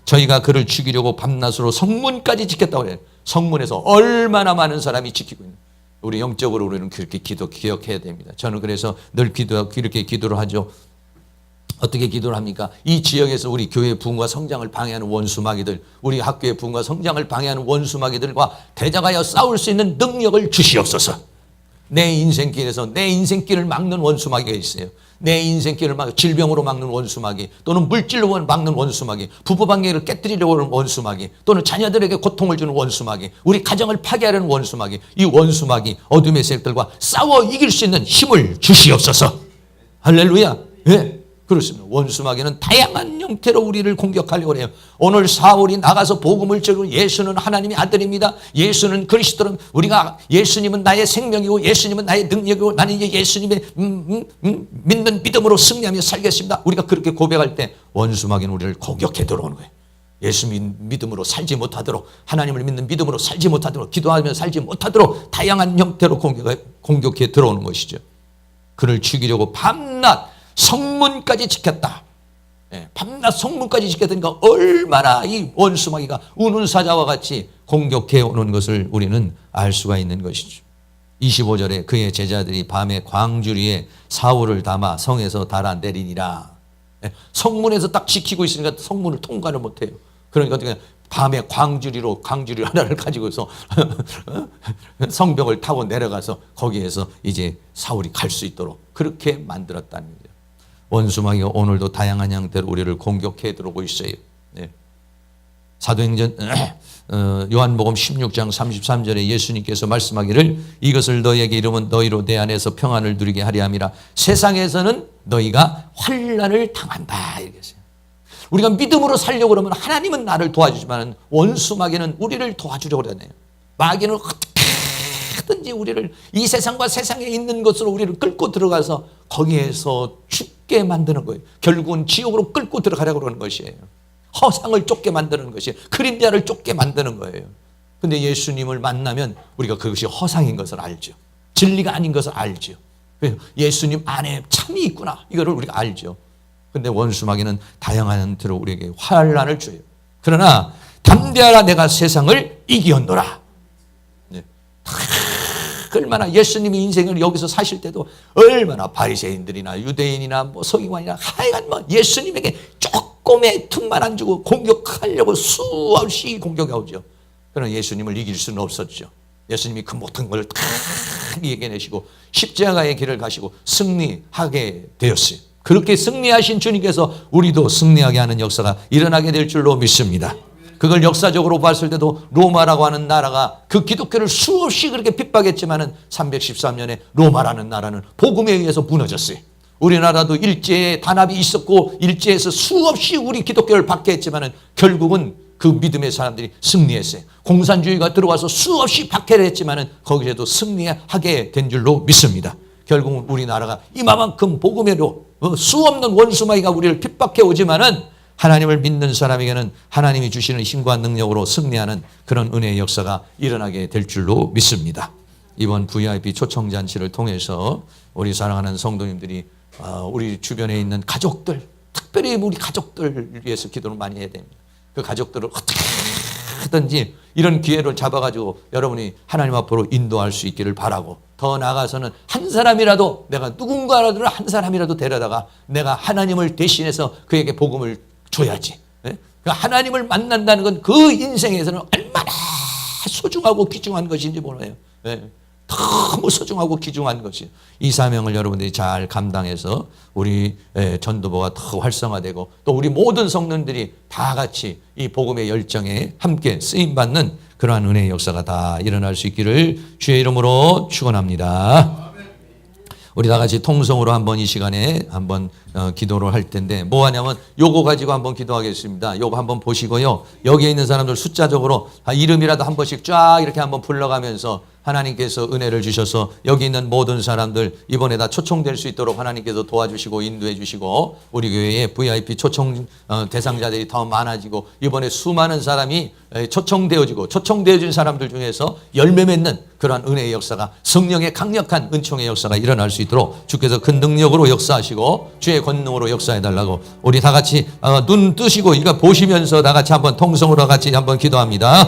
저희가 그를 죽이려고 밤낮으로 성문까지 지켰다고 해요. 성문에서 얼마나 많은 사람이 지키고 있는. 우리 영적으로 우리는 그렇게 기억해야 됩니다. 저는 그래서 늘 이렇게 기도를 하죠. 어떻게 기도를 합니까? 이 지역에서 우리 교회의 부흥과 성장을 방해하는 원수 마귀들, 우리 학교의 부흥과 성장을 방해하는 원수 마귀들과 대적하여 싸울 수 있는 능력을 주시옵소서. 내 인생길에서 내 인생길을 막는 원수 마귀가 있어요. 내 인생길을 질병으로 막는 원수 마귀, 또는 물질로 막는 원수 마귀, 부부관계를 깨뜨리려고 하는 원수 마귀, 또는 자녀들에게 고통을 주는 원수 마귀, 우리 가정을 파괴하려는 원수 마귀, 이 원수 마귀 어둠의 세력들과 싸워 이길 수 있는 힘을 주시옵소서. 할렐루야. 예. 그렇습니다. 원수 마귀는 다양한 형태로 우리를 공격하려고 해요. 오늘 사울이 나가서 복음을 전하고 예수는 하나님의 아들입니다. 예수는 그리스도는 우리가 예수님은 나의 생명이고 예수님은 나의 능력이고 나는 이제 예수님의 믿는 믿음으로 승리하며 살겠습니다. 우리가 그렇게 고백할 때 원수 마귀는 우리를 공격해 들어오는 거예요. 예수 믿음으로 살지 못하도록, 하나님을 믿는 믿음으로 살지 못하도록, 기도하며 살지 못하도록 다양한 형태로 공격해 들어오는 것이죠. 그를 죽이려고 밤낮 성문까지 지켰다. 예, 밤낮 성문까지 지켰으니까 얼마나 이 원수 마귀가 우는 사자와 같이 공격해 오는 것을 우리는 알 수가 있는 것이죠. 25절에 그의 제자들이 밤에 광주리에 사울을 담아 성에서 달아내리니라. 예, 성문에서 딱 지키고 있으니까 성문을 통과를 못해요. 그러니까 어떻게 밤에 광주리 하나를 가지고서 성벽을 타고 내려가서 거기에서 이제 사울이 갈 수 있도록 그렇게 만들었다는 거죠. 원수 마귀가 오늘도 다양한 형태로 우리를 공격해 들어오고 있어요. 네. 사도행전 요한복음 16장 33절에 예수님께서 말씀하기를 이것을 너희에게 이르면 너희로 내 안에서 평안을 누리게 하리 함이라. 세상에서는 너희가 환난을 당한다 이렇게 했어요. 우리가 믿음으로 살려고 그러면 하나님은 나를 도와주지만 원수 마귀는 우리를 도와주려고 그러네요. 마귀는 어떻게든지 우리를 이 세상과 세상에 있는 것으로 우리를 끌고 들어가서 거기에서 죽게 만드는 거예요. 결국은 지옥으로 끌고 들어가려고 그러는 것이에요. 허상을 쫓게 만드는 것이에요. 그림자를 쫓게 만드는 거예요. 근데 예수님을 만나면 우리가 그것이 허상인 것을 알죠. 진리가 아닌 것을 알죠. 예수님 안에 참이 있구나 이거를 우리가 알죠. 근데 원수 마귀는 다양한 형태로 우리에게 환난을 줘요. 그러나 담대하라 내가 세상을 이기었노라. 네. 얼마나 예수님이 인생을 여기서 사실 때도 얼마나 바리새인들이나 유대인이나 뭐 서기관이나 하여간 뭐 예수님에게 조금의 틈만 안 주고 공격하려고 수없이 공격해 오죠. 그러나 예수님을 이길 수는 없었죠. 예수님이 그 모든 걸 다 이겨내시고 십자가의 길을 가시고 승리하게 되었어요. 그렇게 승리하신 주님께서 우리도 승리하게 하는 역사가 일어나게 될 줄로 믿습니다. 그걸 역사적으로 봤을 때도 로마라고 하는 나라가 그 기독교를 수없이 그렇게 핍박했지만은 313년에 로마라는 나라는 복음에 의해서 무너졌어요. 우리나라도 일제에 단합이 있었고 일제에서 수없이 우리 기독교를 받게 했지만은 결국은 그 믿음의 사람들이 승리했어요. 공산주의가 들어와서 수없이 박해를 했지만은 거기에도 승리하게 된 줄로 믿습니다. 결국은 우리나라가 이만큼 복음으로 수없는 원수 마귀가 우리를 핍박해 오지만은 하나님을 믿는 사람에게는 하나님이 주시는 힘과 능력으로 승리하는 그런 은혜의 역사가 일어나게 될 줄로 믿습니다. 이번 VIP 초청잔치를 통해서 우리 사랑하는 성도님들이 우리 주변에 있는 가족들, 특별히 우리 가족들을 위해서 기도를 많이 해야 됩니다. 그 가족들을 어떻게 하든지 이런 기회를 잡아가지고 여러분이 하나님 앞으로 인도할 수 있기를 바라고, 더 나아가서는 한 사람이라도, 내가 누군가라도 한 사람이라도 데려다가 내가 하나님을 대신해서 그에게 복음을 줘야지. 하나님을 만난다는 건 그 인생에서는 얼마나 소중하고 귀중한 것인지 몰라요. 너무 소중하고 귀중한 것이, 이 사명을 여러분들이 잘 감당해서 우리 전도부가 더 활성화되고 또 우리 모든 성도들이 다 같이 이 복음의 열정에 함께 쓰임받는 그러한 은혜의 역사가 다 일어날 수 있기를 주의 이름으로 축원합니다. 우리 다 같이 통성으로 한번 이 시간에 한번 기도를 할 텐데, 뭐 하냐면 요거 가지고 한번 기도하겠습니다. 요거 한번 보시고요. 여기에 있는 사람들 숫자적으로 이름이라도 한 번씩 쫙 이렇게 한번 불러가면서 하나님께서 은혜를 주셔서 여기 있는 모든 사람들 이번에 다 초청될 수 있도록 하나님께서 도와주시고 인도해 주시고, 우리 교회에 VIP 초청 대상자들이 더 많아지고 이번에 수많은 사람이 초청되어진 사람들 중에서 열매 맺는 그러한 은혜의 역사가, 성령의 강력한 은총의 역사가 일어날 수 있도록 주께서 큰 능력으로 역사하시고 주의 권능으로 역사해달라고, 우리 다 같이 눈 뜨시고 이거 보시면서 다 같이 한번 통성으로 같이 한번 기도합니다.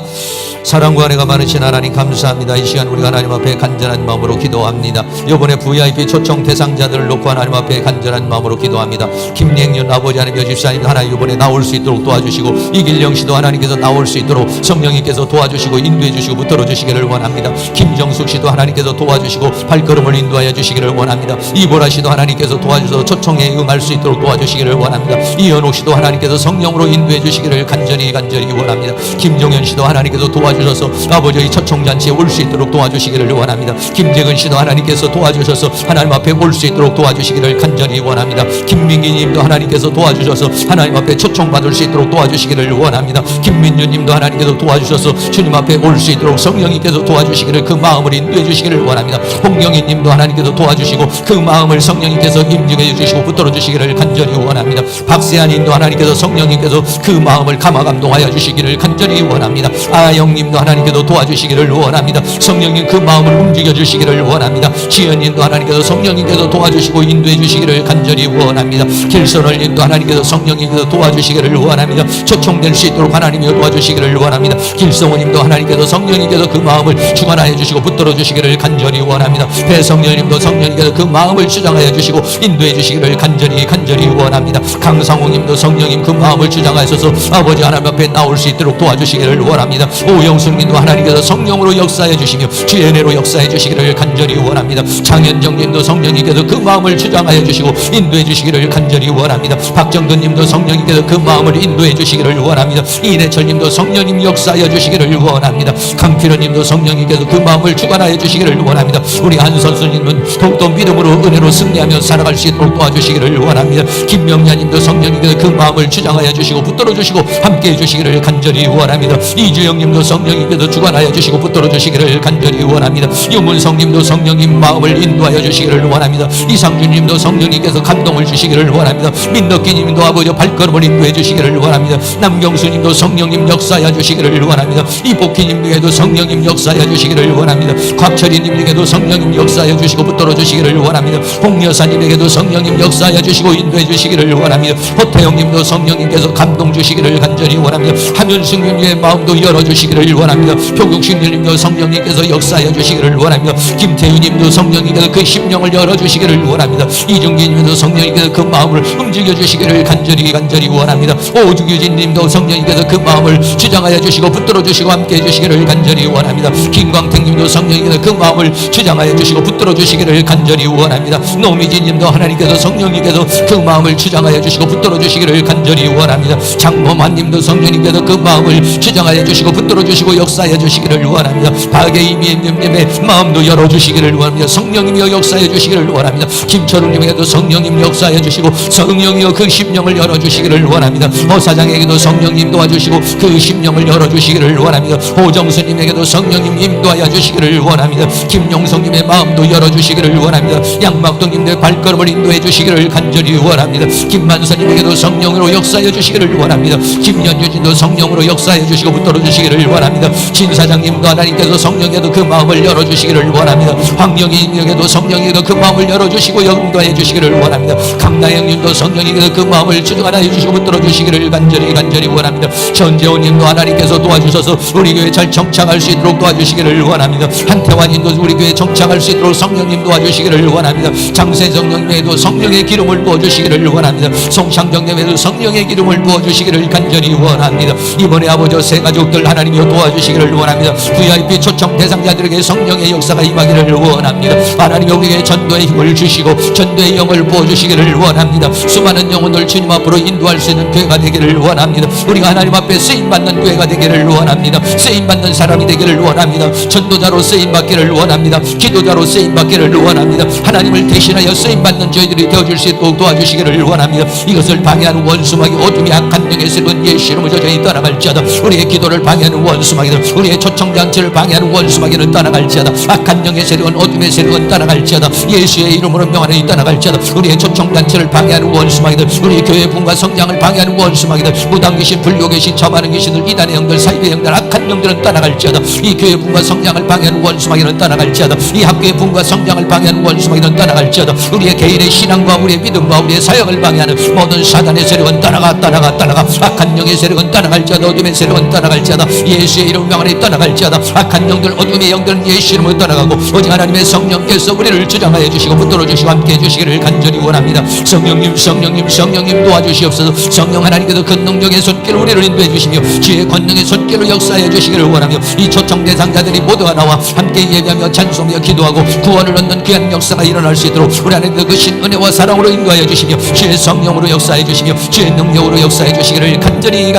사랑과 은혜가 많으신 하나님 감사합니다. 이 시간 우리가 하나님 앞에 간절한 마음으로 기도합니다. 이번에 VIP 초청 대상자들을 놓고 하나님 앞에 간절한 마음으로 기도합니다. 김영윤 아버지 하나님, 집사님 하나님 이번에 나올 수 있도록 도와주시고, 이길영 씨도 하나님께서 나올 수 있도록 성령님께서 도와주시고 인도해 주시고 붙들어 주시기를 원합니다. 김정숙 씨도 하나님께서 도와주시고 발걸음을 인도하여 주시기를 원합니다. 이보라 씨도 하나님께서 도와주셔서 초청에 응할 수 있도록 도와주시기를 원합니다. 이현옥 씨도 하나님께서 성령으로 인도해 주시기를 간절히 원합니다. 김종현 씨도 하나님께서 도와주셔서 아버지의 초청잔치에 올 수 있도록 도와주시기를 원합니다. 김재근 씨도 하나님께서 도와주셔서 하나님 앞에 올 수 있도록 도와주시기를 간절히 원합니다. 김민기 님도 하나님께서 도와주셔서 하나님 앞에 초청받을 수 있도록 도와주시기를 원합니다. 김민주 님도 하나님께서 도와주셔서 주님 앞에 올 수 있도록 성령님께서 도와주시기를, 그 마음을 인도해 주시기를 원합니다. 홍영희 님도 하나님께서 도와주시고 그 마음을 성령님께서 임증해 주시고 붙들어 주시기를 간절히 원합니다. 박세한 님도 하나님께서 성령님께서 그 마음을 감화 감동하여 주시기를 간절히 원합니다. 아영 님도 하나님께서 도와주시기를 원합니다. 성령님 그 마음을 움직여 주시기를 원합니다. 지연 님도 하나님께서 성령님께서 도와주시고 인도해 주시기를 간절히 원합니다. 길선월 님도 하나님께서 성령님께서 도와주시기를 원합니다. 초청될 수 있도록 하나님이 도와주시기를 원합니다. 길성호 님도 하나님께서 성령님께서 그 마음을 주관하여 주시고 붙들어 주시기를 간절히 원합니다. 배성열 님도 성령님께서 그 마음을 주장하여 주시고 인도해 주시기를 간절히 원합니다. 강상호 님도 성령님 그 마음을 주장하셔서 아버지 하나님 앞에 나올 수 있도록 도와주시기를 원합니다. 오영숙 님도 하나님께서 성령으로 역사해 주시며 주의 은혜로 역사해 주시기를 간절히 원합니다. 장현정 님도 성령님께서 그 마음을 주장하여 주시고 인도해 주시기를 간절히 원합니다. 박정근 님도 성령님께서 그 마음을 인도해 주시기를 원합니다. 이내철 님도 성령님 역사하여 주시기를 원합니다. 강필원 님도 성령님께서 그 마음을 주관하여 주시기를 원합니다. 우리 안선수 님은 더욱더 믿음으로 은혜로 승리하며 살아갈 수 있도록 도와주시기를 원합니다. 김명란 님도 성령님께서 그 마음을 주장하여 주시고 붙들어 주시고 함께해 주시기를 간절히 원합니다. 이주영 님도 성령님께서 주관하여 주시고 붙들어 주시기를 간절히 원합니다. 유문성 님도 성령님 마음을 인도하여 주시기를 원합니다. 이상준 님도 성령님께서 감동을 주시기를 원합니다. 민덕기 님도 아버지 발걸음을 인도해 주시기를 원합니다. 남경수 님도 성령님 역사하여 주시기를 원합니다. 이복희 님에게도 성령님 역사하여 주시기를 원합니다. 곽철희 님에게도 성령님 역사하여 주시고 붙들어 주시기를 원합니다. 홍여사님에게도 성령님 역사하여 주시고 인도해 주시기를 원합니다. 호태영 님도 성령님께서 감동 주시기를 간절히 원합니다. 한윤숙 님의 마음도 열어주시기를 원합니다. 표국식 님도 성령님께서 역사하여 주시기를 원합니다. 김태유 님도 성령님께서 그 심령을 열어주시기를 원합니다. 이중기 님도 성령님께서 그 마음을 움직여 주시기를 간절히 원합니다. 오주규진 님도 성령님께서 그 마음을 주장하여 주시고 붙들어 주시고 함께 해주시기를 간절히 원합니다. 김광택 님도 성령님께서 그 마음을 주장하여 주시고 붙들어 주시기를 간절히 원합니다. 노미진 님도 하나님께서 성령님께서 그 마음을 주장하여 주시고 붙들어 주시기를 간절히 원합니다. 장범환 님도 성령님께서 그 마음을 주장하여 주시고 붙들어 주시고 역사하여 주시기를 원합니다. 박예임의 님의 마음도 열어주시기를 원합니다. 성령님이여 역사해 주시기를 원합니다. 김철웅 님에게도 성령님 역사해 주시고 성령이여 그 심령을 열어주시기를 원합니다. 허사장에게도 성령님 도와주시고 그 심령을 열어주시기를 원합니다. 호정수님에게도 성령님 인도하여 주시기를 원합니다. 김용성님의 마음도 열어주시기를 원합니다. 양막동님의 발걸음을 인도해 주시기를 간절히 원합니다. 김만선님에게도 성령으로 역사해 주시기를 원합니다. 김연유진도 성령으로 역사해 주시고 붙들어 주시기를 원합니다. 진사장님도 하나님께서 성령의 하나님께도 그 마음을 열어주시기를 원합니다. 황영희에게도 성령님께도 그 마음을 열어주시고 영도해 주시기를 원합니다. 강나영님도 성령님께도 그 마음을 주관하여 주시고 붙들어 주시기를 간절히 원합니다. 전재호님도 하나님께서 도와주셔서 우리 교회 잘 정착할 수 있도록 도와주시기를 원합니다. 한태환님도 우리 교회 정착할 수 있도록 성령님 도와주시기를 원합니다. 장세성령님에도 성령의 기름을 부어주시기를 원합니다. 송창정님에도 성령의 기름을 부어주시기를 간절히 원합니다. 이번에 아버지 새 가족들 하나님이 도와주시기를 원합니다. VIP 초청 대상자들에게 성령의 역사가 임하기를 원합니다. 하나님이 우리에게 전도의 힘을 주시고 전도의 영을 부어주시기를 원합니다. 수많은 영혼을 주님 앞으로 인도할 수 있는 교회가 되기를 원합니다. 우리가 하나님 앞에 쓰임받는 교회가 되기를 원합니다. 쓰임받는 사람이 되기를 원합니다. 전도자로 쓰임받기를 원합니다. 기도자로 쓰임받기를 원합니다. 하나님을 대신하여 쓰임받는 저희들이 되어줄 수 있도록 도와주시기를 원합니다. 이것을 방해하는 원수마귀 어둠이 악한 영의 세력은 예수 이름으로 저희 떠나갈지어다. 우리의 기도를 방해하는 원수마귀는 우리의 초청장치를 방해하는 원수마귀는 떠나갈지어다. 악한 영의 세력은 어둠의 세력은 떠나갈지어다. 예수의 이름으로 명하노니 떠나갈지어다. 우리의 초청장치를 방해하는 원수마귀들, 우리 교회 분과 성장을 방해하는 원수마귀들, 무당귀신, 불교귀신, 점하는 귀신들, 이단의 영들, 사이비의 영들, 악한 영들은 떠나갈지어다. 이 교회 분과 성장을 방해하는 원수마귀는 떠나갈지어다. 이 학교의 분과 성장을 방해하는 원수마귀는 떠나갈지어다. 우리의 개인의 신앙과 우리의 믿음과 우리의 사역을 방해하는 모든 사단의 세력은 떠나가. 악한 영의 세력은 떠나갈지어다. 어둠의 세력은 떠나갈지어다. 예수의 이름 명하니 떠나갈지어다. 악한 영들, 어둠의 영들은 예수 이름으로 떠나가고 오직 하나님의 성령께서 우리를 주장하여 주시고 붙들어 주시고 함께 해주시기를 간절히 원합니다. 성령님 도와주시옵소서. 성령 하나님께서 그 능력의 손길로 우리를 인도해 주시며 지혜의 권능의 손길로 역사해 주시기를 원하며 이 초청 대상자들이 모두가 나와 함께 예배하며 찬송하며 기도하고 구원을 얻는 귀한 역사가 일어날 수 있도록 우리 하나님께서 그 신은혜와 사랑으로 인도하여 주시며 주의 성령으로 역사해 주시며 주의 능력으로 역사해 주시기를 간절히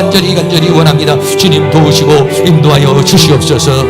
원합니다. 주님 도우시고 인도하여 주시옵소서.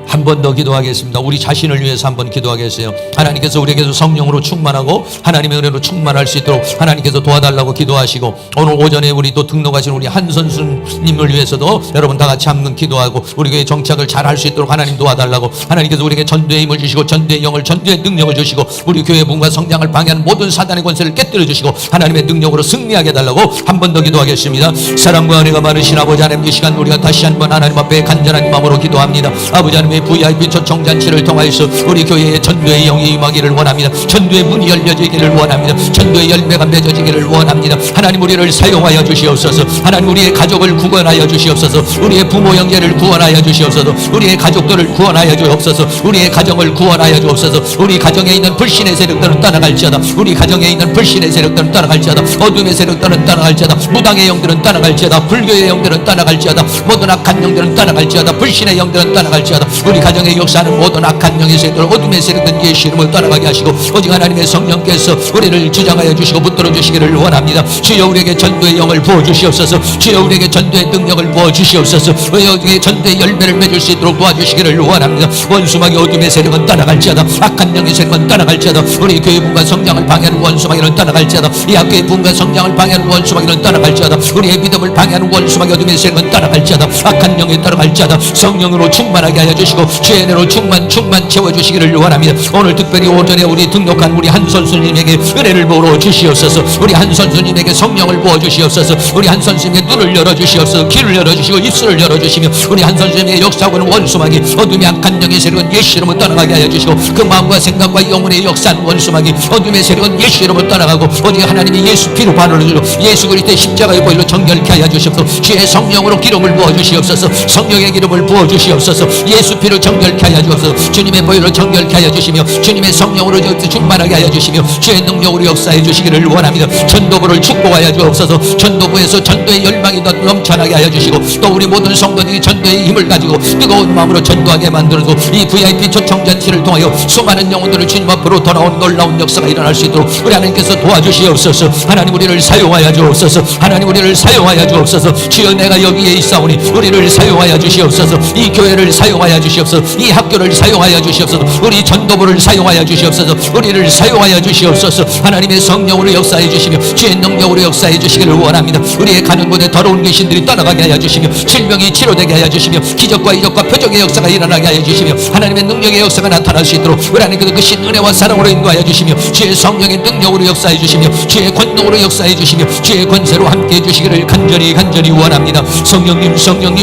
한 번 더 기도하겠습니다. 우리 자신을 위해서 한번 기도하겠어요. 하나님께서 우리에게서 성령으로 충만하고 하나님의 은혜로 충만할 수 있도록 하나님께서 도와달라고 기도하시고, 오늘 오전에 우리 또 등록하신 우리 한선수님을 위해서도 여러분 다 같이 한번 기도하고 우리 교회 정착을 잘 할 수 있도록 하나님 도와달라고, 하나님께서 우리에게 전도의 힘을 주시고 전도의 영을, 전도의 능력을 주시고 우리 교회 문과 성장을 방해하는 모든 사단의 권세를 깨뜨려 주시고 하나님의 능력으로 승리하게 해달라고 한 번 더 기도하겠습니다. 사랑과 은혜가 많으신 아버지 하나님, 이 시간 우리가 다시 한번 하나님 앞에 간절한 마음으로 기도합니다. 아버지 하나님의 VIP 초청잔치를 통하여서 우리 교회의 전도의 영이 임하기를 원합니다. 전도의 문이 열려지기를 원합니다. 전도의 열매가 맺어지기를 원합니다. 하나님 우리를 사용하여 주시옵소서. 하나님 우리의 가족을 구원하여 주시옵소서. 우리의 부모 형제를 구원하여 주시옵소서. 우리의 가족들을 구원하여 주옵소서. 우리의 가정을 구원하여 주옵소서. 우리 가정에 있는 불신의 세력들은 떠나갈지어다. 우리 가정에 있는 불신의 세력들은 떠나갈지어다. 어둠의 세력들은 떠나갈지어다. 무당의 영들은 떠나갈지어다. 불교의 영들은 떠나갈지어다. 모든 악한 영들은 떠나갈지어다. 불신의 영들은 떠나갈지어다. 우리 가정에 역사하는 모든 악한 영의 세력들, 어둠의 세력들 예수 이름으로 떠나가게 하시고 오직 하나님의 성령께서 우리를 주장하여 주시고 붙들어 주시기를 원합니다. 주여 우리에게 전도의 영을 부어주시옵소서. 주여 우리에게 전도의 능력을 부어주시옵소서. 우리에게 전도의 열매를 맺을 수 있도록 도와주시기를 원합니다. 원수마귀 어둠의 세력은 떠나갈지어다. 악한 영의 세력은 떠나갈지어다. 우리 교회 분과 성장을 방해하는 원수마귀는 떠나갈지어다. 이 학교의 분과 성장을 방해하는 원수마귀는 떠나갈지어다. 우리의 믿음을 방해하는 원수마귀 어둠의 세력은 떠나갈지어다. 악한 영이 떠나갈지어다. 성령으로 충만하게 하여 주시고 주의 은혜로 충만 채워주시기를 원합니다. 오늘 특별히 오전에 우리 등록한 우리 한선수님에게 은혜를 부어 주시옵소서. 우리 한선수님에게 성령을 부어 주시옵소서. 우리 한선수님에게 눈을 열어주시옵소서. 귀를 열어주시고 입술을 열어주시며 우리 한선수님에게 역사하고는 원수마귀 어둠의 악한 영의 세력은 예수 이름으로 떠나가게 하여 주시고 그 마음과 생각과 영혼의 역사하는 원수마귀 어둠의 세력은 예수 이름으로 떠나가고 오직 하나님이 예수 피로 바르주시고 예수 그리스도의 십자가의 보혈로 정결케 하여 주시옵소서. 주의 성령으로 기름을 부어 주시옵소서. 성령의 기름을 부어 주시옵소서. 예수 피로 정결케 하여 주옵소서. 주님의 보혈로 정결케 하여 주시며 주님의 성령으로 충만하게 하여 주시며 주의 능력으로 역사해 주시기를 원합니다. 전도부를 축복하여 주옵소서. 전도부에서 전도의 열망이 더 넘쳐나게 하여 주시고 또 우리 모든 성도들이 전도의 힘을 가지고 뜨거운 마음으로 전도하게 만들어서 이 VIP 초청잔치를 통하여 수많은 영혼들을 주님 앞으로 돌아온 놀라운 역사가 일어날 수 있도록 우리 하나님께서 도와주시옵소서. 하나님 우리를 사용하여 주옵소서. 하나님 우리를 사용하여 주옵소서. 주여 내가 여기에 있사오니 우리를 사용하여 주시옵소서. 이 교회를 사용하여 주시옵소서. 주시옵소서. 이 학교를 사용하여 주시옵소서. 우리 전도부를 사용하여 주시옵소서. 우리를 사용하여 주시옵소서. 하나님의 성령으로 역사해 주시며 주의 능력으로 역사해 주시기를 원합니다. 우리의 가는 곳에 더러운 귀신들이 떠나가게 하여 주시며 질병이 치료되게 하여 주시며 기적과 이적과 표적의 역사가 일어나게 하여 주시며 하나님의 능력의 역사가 나타날 수 있도록 우리 하나님께서 그 신 은혜와 사랑으로 인도하여 주시며 주의 성령의 능력으로 역사해 주시며 주의 권능으로 역사해 주시며 주의 권세로 함께해 주시기를 간절히 원합니다. 성령님 성령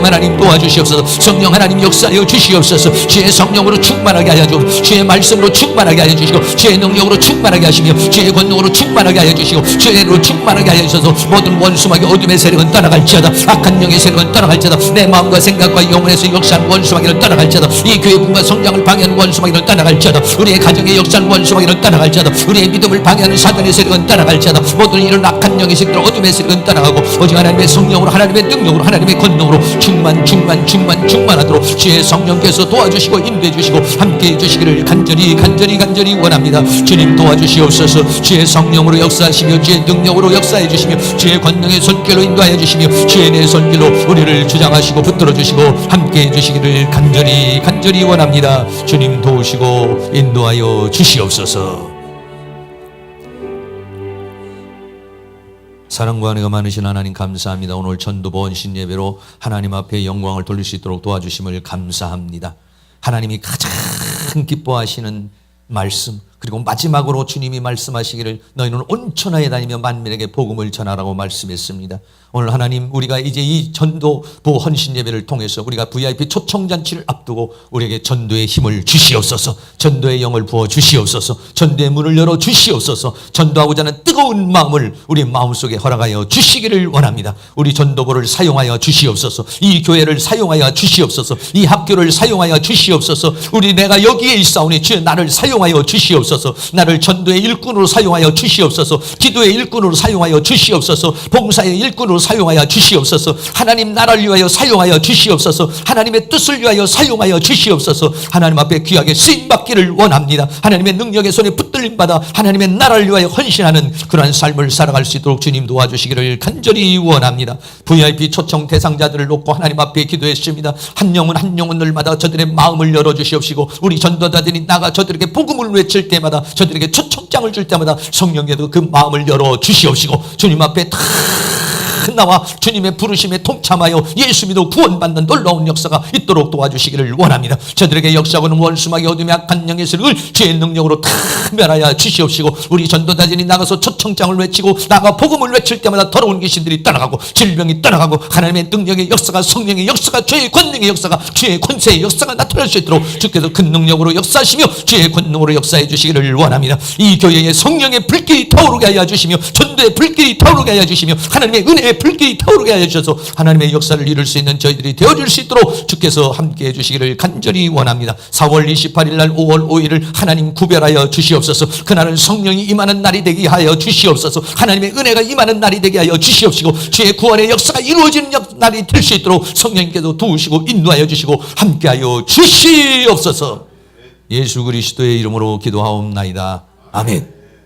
하나님 도와주시옵소서. 성령 하나님 역사하여 주시옵소서. 주의 성령으로 충만하게 하여 주시고 주의 말씀으로 충만하게 하여 주시고 주의 능력으로 충만하게 하시며 주의 권능으로 충만하게 하여 주시고 주의 은혜로 충만하게 하여 주셔서 모든 원수마귀 어둠의 세력은 떠나갈지어다. 악한 영의 세력은 떠나갈지어다. 내 마음과 생각과 영혼에서 역사하는 원수마귀를 떠나갈지어다. 이 교회 분과 성장을 방해하는 원수마귀를 떠나갈지어다. 우리의 가정에 역사하는 원수마귀를 떠나갈지어다. 우리의 믿음을 방해하는 사단의 세력은 떠나갈지어다. 모든 이런 악한 영의 세력들 어둠의 세력은 떠나가고 오직 하나님의 성령으로 하나님의 능력으로 하나님의 권능으로 충만하도록 주의 성령께서 도와주시고 인도해 주시고 함께해 주시기를 간절히 원합니다. 주님 도와주시옵소서. 주의 성령으로 역사하시며 주의 능력으로 역사해 주시며 주의 권능의 손길로 인도하여 주시며 주의 내 손길로 우리를 주장하시고 붙들어 주시고 함께해 주시기를 간절히 원합니다. 주님 도우시고 인도하여 주시옵소서. 사랑과 은혜가 많으신 하나님 감사합니다. 오늘 전도부 원신 예배로 하나님 앞에 영광을 돌릴 수 있도록 도와주심을 감사합니다. 하나님이 가장 기뻐하시는 말씀, 그리고 마지막으로 주님이 말씀하시기를 너희는 온천하에 다니며 만민에게 복음을 전하라고 말씀했습니다. 오늘 하나님, 우리가 이제 이 전도부 헌신 예배를 통해서 우리가 VIP 초청잔치를 앞두고 우리에게 전도의 힘을 주시옵소서. 전도의 영을 부어 주시옵소서. 전도의 문을 열어 주시옵소서. 전도하고자 하는 뜨거운 마음을 우리 마음속에 허락하여 주시기를 원합니다. 우리 전도부를 사용하여 주시옵소서. 이 교회를 사용하여 주시옵소서. 이 학교를 사용하여 주시옵소서. 내가 여기에 있사오니 주여 나를 사용하여 주시옵소서. 나를 전도의 일꾼으로 사용하여 주시옵소서. 기도의 일꾼으로 사용하여 주시옵소서. 봉사의 일꾼으로 사용하여 주시옵소서. 하나님 나라를 위하여 사용하여 주시옵소서. 하나님의 뜻을 위하여 사용하여 주시옵소서. 하나님 앞에 귀하게 쓰임받기를 원합니다. 하나님의 능력의 손에 붙들림 받아 하나님의 나라를 위하여 헌신하는 그러한 삶을 살아갈 수 있도록 주님 도와주시기를 간절히 원합니다. VIP 초청 대상자들을 놓고 하나님 앞에 기도했습니다. 한 영혼들마다 저들의 마음을 열어주시옵시고 우리 전도자들이 나가 저들에게 복음을 외칠 때마다 저들에게 초청장을 줄 때마다 성령께서 그 마음을 열어주시옵시고 주님 앞에 다 나와 주님의 부르심에 동참하여 예수 믿어 구원받는 놀라운 역사가 있도록 도와주시기를 원합니다. 저들에게 역사하고는 원수마귀 어둠의 악한 영의 세력을 주의 능력으로 다 멸하여 주시옵시고 우리 전도자들이 나가서 초청장을 외치고 나가 복음을 외칠 때마다 더러운 귀신들이 떠나가고 질병이 떠나가고 하나님의 능력의 역사가 성령의 역사가 주의 권능의 역사가 주의 권세의 역사가 나타날 수 있도록 주께서 큰 능력으로 역사하시며 주의 권능으로 역사해 주시기를 원합니다. 이 교회에 성령의 불길이 타오르게 하여 주시며 전도의 불길이 타오르게 하여 주시며 하나님의 은혜의 불길이 타오르게 하여 주셔서 하나님의 역사를 이룰 수 있는 저희들이 되어줄 수 있도록 주께서 함께해 주시기를 간절히 원합니다. 4월 28일 날 5월 5일을 하나님 구별하여 주시옵소서. 그날은 성령이 임하는 날이 되게 하여 주시옵소서. 하나님의 은혜가 임하는 날이 되게 하여 주시옵시고 주의 구원의 역사가 이루어지는 날이 될 수 있도록 성령님께서 도우시고 인도하여 주시고 함께하여 주시옵소서. 예수 그리스도의 이름으로 기도하옵나이다. 아멘.